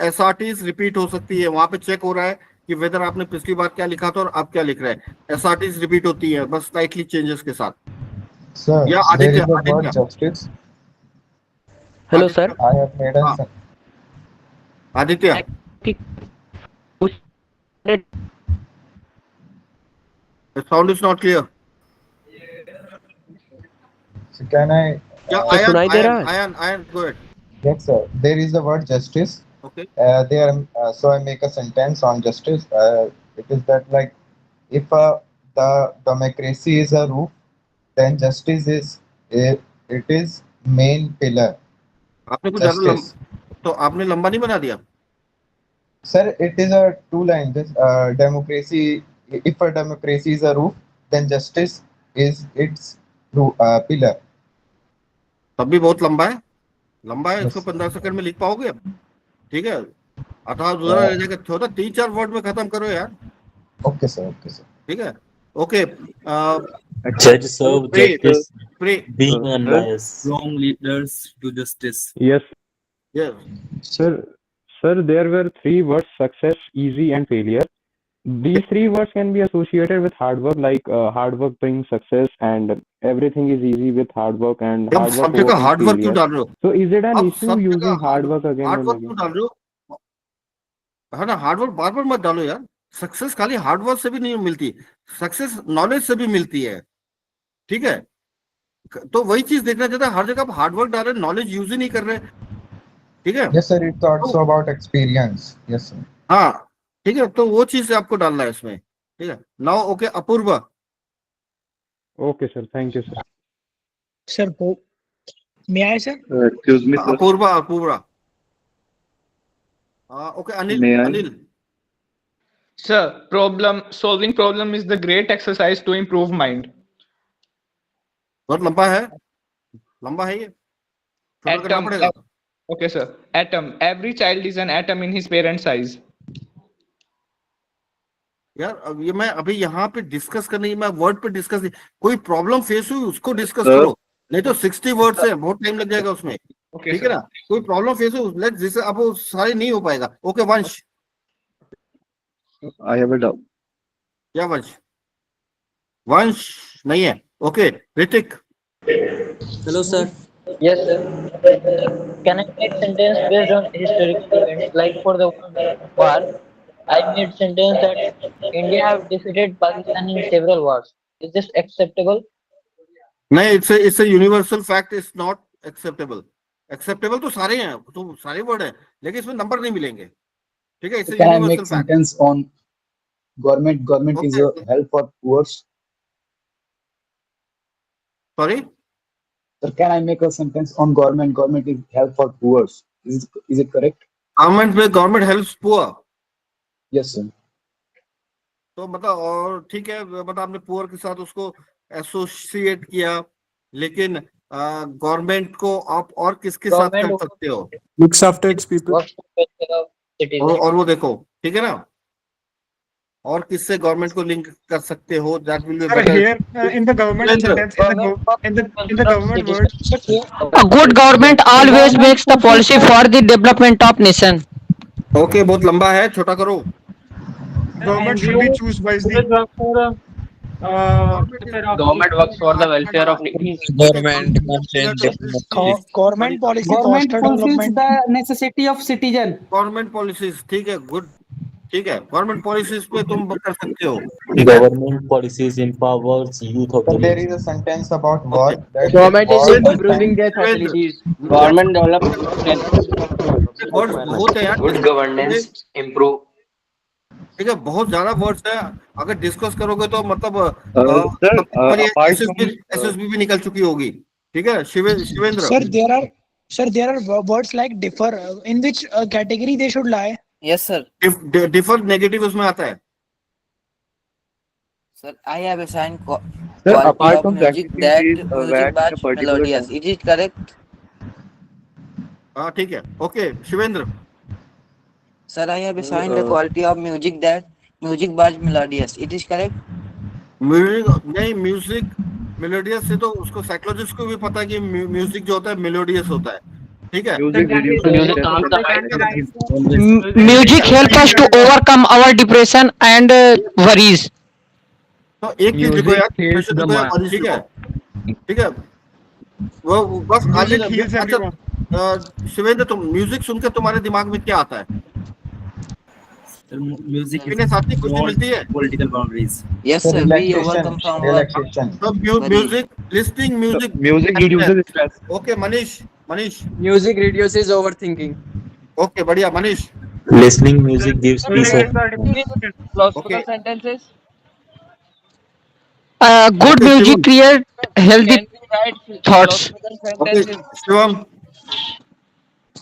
एसआरटीज रिपीट हो सकती है, वहां पे चेक हो रहा है कि वेदर आपने पिछली बार क्या लिखा था और आप क्या लिख रहे हैं। एसआरटीज रिपीट होती है बस स्लाइटली चेंजेस के साथ। Sir, या there is a Aditya, word justice. Hello, sir. I have made a Aditya, the sound is not clear. So can I? Yeah, Ayan, go ahead. Yes, sir. There is a word justice. Okay. So I make a sentence on justice. It is that like, if the democracy is a roof, then justice is it is main pillar. आपने कुछ ज्यादा justice. तो आपने लंबा नहीं बना दिया? Sir, it is a two line. This democracy. If a democracy is a roof, then justice is its pillar. तब भी बहुत लंबा है, लंबा है। इसको Yes. 15 सेकंड में लिख पाओगे अब? ठीक है, अथवा दूसरा रह जाएगा, छोटा 3-4 वर्ड में खत्म करो यार। Okay, sir. Okay, sir. ठीक है, okay. Judge serve justice, being Sir, unbiased. strong leaders to justice. Yes, Yes. sir, there were 3 words: success, easy, and failure. These 3 words can be associated with hard work, like hard work brings success, and everything is easy with hard work, and अब hard सब work जगह overcomes hard work क्यों failure. डाल रहे हो? So, is it an अब issue सब using जगह hard work again hard and work क्यों again? डाल रहे हो? है ना, हार्ड वर्क बार बार मत डालो यार। सक्सेस खाली हार्ड वर्क से भी नहीं मिलती, सक्सेस नॉलेज से भी मिलती है। ठीक है, तो वही चीज देखना चाहता है, हर जगह आप हार्ड वर्क डाल रहे, नॉलेज यूज ही नहीं कर रहे। ठीक है, Yes, sir. It's also about experience. Yes, sir. हाँ ठीक है, तो वो चीज आपको डालना है इसमें। ठीक है, now okay Apurva. Okay, sir. Thank you, sir. Sir may I sir? Excuse me, sir. Apurva. Okay Anil. May I? Anil Sir, solving problem is the great exercise to improve mind. बहुत लंबा है, लंबा है ये, छोटा करना Atom. पड़ेगा। Okay, sir. Atom. Every child is an atom in his parent's eyes. यार अब ये मैं अभी यहाँ पे डिस्कस करने की, मैं वर्ड पे डिस्कस नहीं, कोई प्रॉब्लम फेस हुई उसको डिस्कस Sir. करो, नहीं तो 60 वर्ड्स है, बहुत टाइम लग जाएगा उसमें। Okay, ठीक है sir. ना, कोई प्रॉब्लम फेस हो लेट, जिससे अब वो सारे नहीं हो पाएगा। ओके वंश, I have a doubt. क्या वंश? वंश नहीं है, okay Hrithik. Hello, sir. Yes, sir. Can I make sentence based on historical events? Like for the war, I made sentence that India have defeated Pakistan in several wars. Is this acceptable? नहीं, it's a universal fact, is not acceptable. Acceptable तो सारे हैं, तो सारे word हैं, लेकिन इसमें number नहीं मिलेंगे। ठीक है, it's a Can I make universal fact. sentence on government is a help for poor? Sorry Sir, can I make a sentence on government is help for poor? Is it correct? Government helps poor. Yes, sir. तो मतलब, और ठीक है, मतलब आपने poor के साथ उसको एसोसिएट किया, लेकिन गवर्नमेंट को आप और किसके साथ कर Government सकते हो? Looks after its people. works to take care of citizens. और वो देखो, ठीक है ना, और किससे गवर्नमेंट को लिंक कर सकते हो, that will be Sir, better. here in the government sentence, in the government word, A good government always makes the policy for the development of nation. Okay, बहुत लंबा है, छोटा करो। government should be choose wisely. Government works for the welfare of Government government policy Government fulfills the necessity of citizen. Government policies, ठीक है, good, ठीक है, government policies पे तुम कर सकते हो। Government policies empowers youth of So the there nation. is a sentence about war. That Government is war improving their facilities. Government develops words बहुत है यार, good governance, improve. ठीक है, बहुत ज्यादा वर्ड्स है, अगर डिस्कस करोगे तो मतलब Sir, apart from एसएसबी भी निकल चुकी होगी। ठीक है, Shivendra. Sir, there are words like differ. In which category they should lie? Yes, sir. Differ negative उसमें आता है। Sir, I have assigned Sir, quality apart of from music practicing that these, music wax batch a particular melodious. time. Is it correct? हाँ ठीक है, okay Shivendra. Sir, I have assigned the quality of music that music batch melodious. It is correct? Music नहीं, music melodious से तो उसको psychologist को भी पता है कि म्यूजिक जो होता है मेलोडियस होता है। ठीक है, Music helps us to overcome our depression and worries. तो एक चीज देखो यार, प्रेशर देखो यार, ठीक है, ठीक है, वो बस आज Music heals everyone. शिवेंद्र, तुम म्यूजिक सुनकर तुम्हारे दिमाग में क्या आता है? Music इन्हें साथ ही खुशी मिलती है। political boundaries. Yes, So sir. We overcome from our relaxation. तो music, listing music, Music reduces stress. Okay Manish. Music reduces overthinking. Okay बढ़िया Manish. Listening music gives peace of mind. philosophical sentences. Good music creates healthy thoughts. Okay Shivam.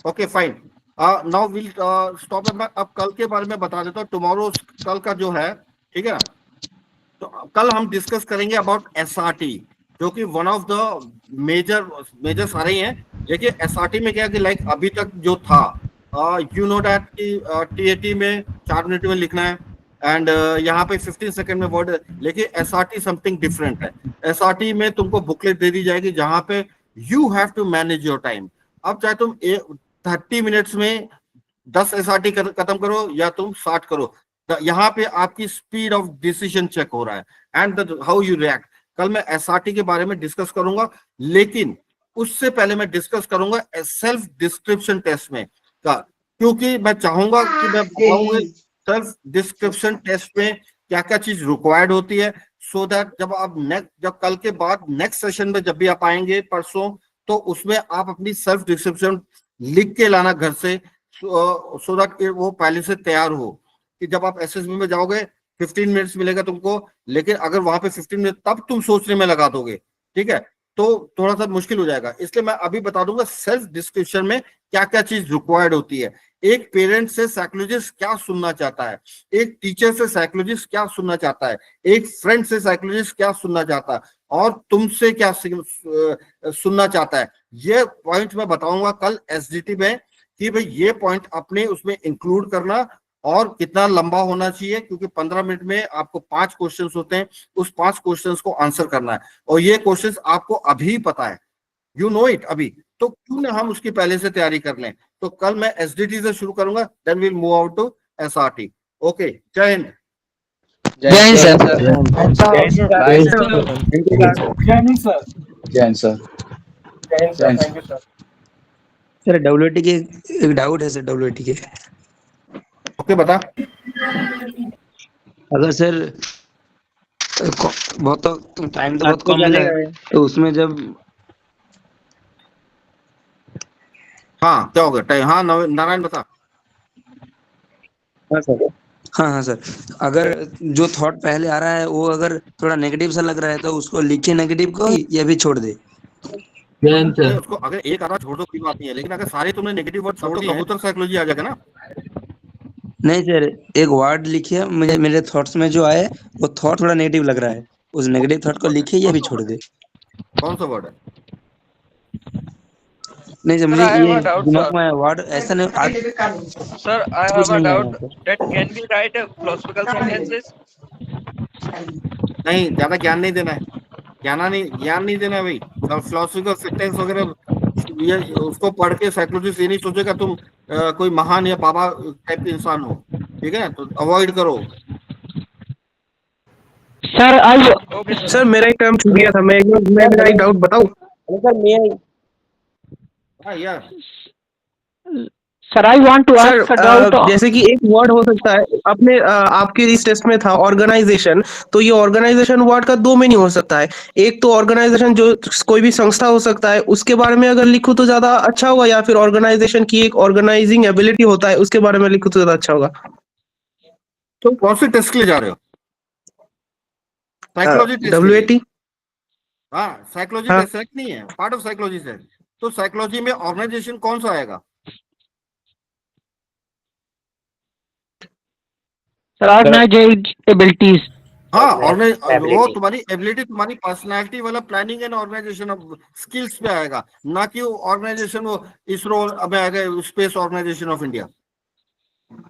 Okay fine, now will stop. मैं अब कल के बारे में बता देता हूँ, टुमारो कल का जो है, ठीक है। तो कल हम डिस्कस करेंगे अबाउट एसआरटी, जो कि वन ऑफ द मेजर सारे ही हैं। देखिए एसआरटी में क्या है कि लाइक अभी तक जो था, यू नो दैट कि टीएटी में 4 मिनट में लिखना है, एंड यहाँ पे 15 सेकंड में वर्ड। लेकिन एसआरटी समथिंग डिफरेंट है। एसआरटी में तुमको बुकलेट दे दी जाएगी जहां पे you have to manage your time. अब चाहे तुम 30 मिनट्स में 10 एसआरटी खत्म करो या तुम 60 करो, यहाँ पे आपकी स्पीड ऑफ डिसीजन चेक हो रहा है एंड हाउ यू रिएक्ट। कल मैं एसआरटी के बारे में डिस्कस करूंगा, लेकिन उससे पहले मैं डिस्कस करूंगा सेल्फ डिस्क्रिप्शन टेस्ट में का, क्योंकि मैं चाहूंगा कि मैं बताऊंगा सेल्फ डिस्क्रिप्शन टेस्ट में क्या क्या चीज रिक्वायर्ड होती है, सो दैट जब कल के बाद नेक्स्ट सेशन में जब भी आप आएंगे परसों, तो उसमें आप अपनी सेल्फ डिस्क्रिप्शन लिख के लाना घर से, सो दैट वो पहले से तैयार हो कि जब आप एसएसबी में जाओगे 15 मिनट्स मिलेगा तुमको, लेकिन अगर वहां पे 15 मिनट तब तुम सोचने में लगा दोगे, ठीक है, तो थोड़ा सा मुश्किल हो जाएगा। इसलिए मैं अभी बता दूंगा सेल्फ डिस्क्रिप्शन में क्या क्या चीज रिक्वायर्ड होती है। एक पेरेंट से साइकोलॉजिस्ट क्या सुनना चाहता है, एक टीचर से साइकोलॉजिस्ट क्या सुनना चाहता है, एक फ्रेंड से साइकोलॉजिस्ट क्या सुनना चाहता है, और तुमसे क्या सुनना चाहता है। ये पॉइंट मैं बताऊंगा कल एसडीटी में कि भाई ये पॉइंट अपने उसमें इंक्लूड करना, और कितना लंबा होना चाहिए, क्योंकि 15 मिनट में आपको 5 क्वेश्चंस होते हैं, उस 5 क्वेश्चंस को आंसर करना है, और ये क्वेश्चंस आपको अभी पता है, यू नो इट अभी, तो क्यों ना हम उसकी पहले से तैयारी कर लें। तो कल मैं एसडीटी से शुरू करूंगा, then will move out to SRT. Okay, जय हिंद। जय हिंद सर। सर डब्ल्यूटी के एक डाउट है सर, डब्ल्यूटी के। ओके बता। अगर सर बहुत तो टाइम तो बहुत कम है, तो उसमें जब हाँ क्या हो गया टाइम, हाँ नारायण बता। हाँ सर, हाँ सर, अगर जो थॉट पहले आ रहा है वो अगर थोड़ा नेगेटिव सा लग रहा है तो उसको लिखे नेगेटिव को, या भी छोड़ दे। उसको अगर एक आधा छोड़ दो कोई बात नहीं है, लेकिन अगर सारे तुमने नेगेटिव वर्ड छोड़ दिए तो साइकोलॉजी आ जाएगा ना। नहीं सर, एक वर्ड लिखिए, मुझे मेरे थॉट्स में जो आए वो थॉट थोड़ा नेगेटिव लग रहा है, उस नेगेटिव थॉट को लिखिए या भी छोड़ दे। कौन सा वर्ड है? नहीं सर, मुझे ये दिमाग में वर्ड ऐसा नहीं Sir, I have a doubt that can we write a philosophical sentences? नहीं, ज्यादा ज्ञान नहीं देना है, ज्ञान नहीं देना है भाई। फिलोसॉफिकल सेंटेंस वगैरह ये उसको पढ़ के साइकोलॉजिस्ट ये नहीं सोचेगा तुम कोई महान या बाबा टाइप के इंसान हो, ठीक है, तो अवॉइड करो। सर मेरा एक टर्म छूट गया था, मैं मेरा एक डाउट बताऊं? हाँ यार sir I want to ask a doubt. जैसे कि एक वर्ड हो सकता है, अपने आपके इस टेस्ट में था ऑर्गेनाइजेशन, तो ये ऑर्गेनाइजेशन वर्ड का 2 मीनिंग हो सकता है। एक तो ऑर्गेनाइजेशन जो कोई भी संस्था हो सकता है, उसके बारे में अगर लिखूं तो ज्यादा अच्छा होगा, या फिर ऑर्गेनाइजेशन की एक ऑर्गेनाइजिंग एबिलिटी होता है उसके बारे में लिखूं तो ज्यादा अच्छा होगा। तुम कौन से टेस्ट के लिए जा रहे हो? Psychology test? WAT? हाँ, साइकोलॉजी टेस्ट नहीं है, पार्ट ऑफ साइकोलॉजी से। तो साइकोलॉजी में ऑर्गेनाइजेशन कौन सा आएगा? एबिलिटीज। हाँ, वो तुम्हारी एबिलिटी, तुम्हारी पर्सनालिटी वाला planning and organisation of skills पे आएगा, ना कि ऑर्गेनाइजेशन वो इसरो में आएगा, स्पेस ऑर्गेनाइजेशन ऑफ इंडिया,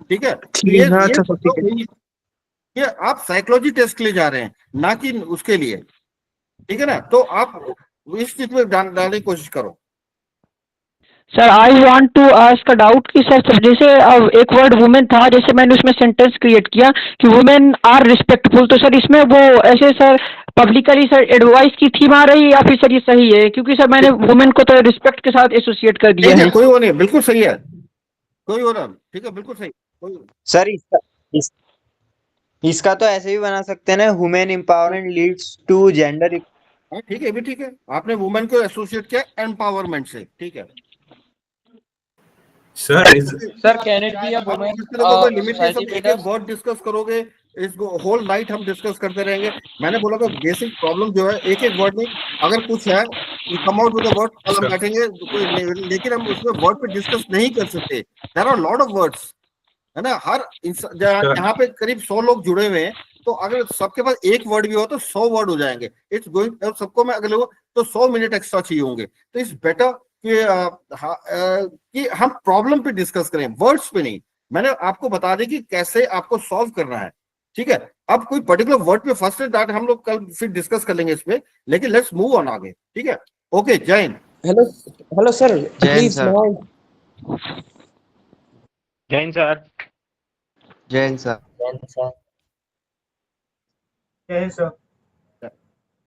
ठीक है। ये आप साइकोलॉजी टेस्ट के लिए जा रहे हैं, ना कि उसके लिए, ठीक है ना। तो आप इस चीज में डालने की कोशिश करो। Sir I want to ask a doubt कि सर जैसे एक वर्ड वुमेन था, जैसे मैंने उसमें सेंटेंस क्रिएट किया कि वुमेन आर रिस्पेक्टफुल, तो सर इसमें वो ऐसे सर पब्लिकली सर एडवाइस की थीम आ रही है, या फिर सर ये सही है? क्योंकि सर मैंने वुमेन को तो रिस्पेक्ट के साथ एसोसिएट कर दिया है। कोई वो नहीं, बिल्कुल सही है, कोई हो रहा, ठीक है, बिल्कुल सही। सर इसका तो ऐसे भी बना सकते हैं ना, women empowerment leads to gender. ठीक है, भी ठीक है, आपने वुमेन को एसोसिएट किया एम्पावरमेंट से, ठीक है। Sir can it be a women? Limitation एक वर्ड डिस्कस करोगे इस होल नाइट हम डिस्कस करते रहेंगे। मैंने बोला था बेसिक प्रॉब्लम जो है एक एक वर्ड नहीं, अगर कुछ है come out with the word, कल हम बैठेंगे लेकिन हम उसमें वर्ड पे डिस्कस नहीं कर सकते। There are lot of words, है ना। हर यहाँ पे करीब 100 लोग जुड़े हुए हैं, तो अगर सबके पास एक वर्ड भी हो तो 100 वर्ड हो जाएंगे। इट्स गोइंग, सबको मैं अगर तो 100 मिनट एक्स्ट्रा चाहिए होंगे। तो इट्स बेटर कि हम प्रॉब्लम पे डिस्कस करें, वर्ड्स पे नहीं। मैंने आपको बता दें कि कैसे आपको सॉल्व करना है, ठीक है। अब कोई पर्टिकुलर वर्ड पे फर्स्ट दैट हम लोग कल फिर डिस्कस कर लेंगे इस पे, लेकिन लेट्स मूव ऑन आगे, ठीक है। ओके, जय Hind. Hello sir, please sir. Jain sir. Jai Hind sir. Then, sir. Yes, sir.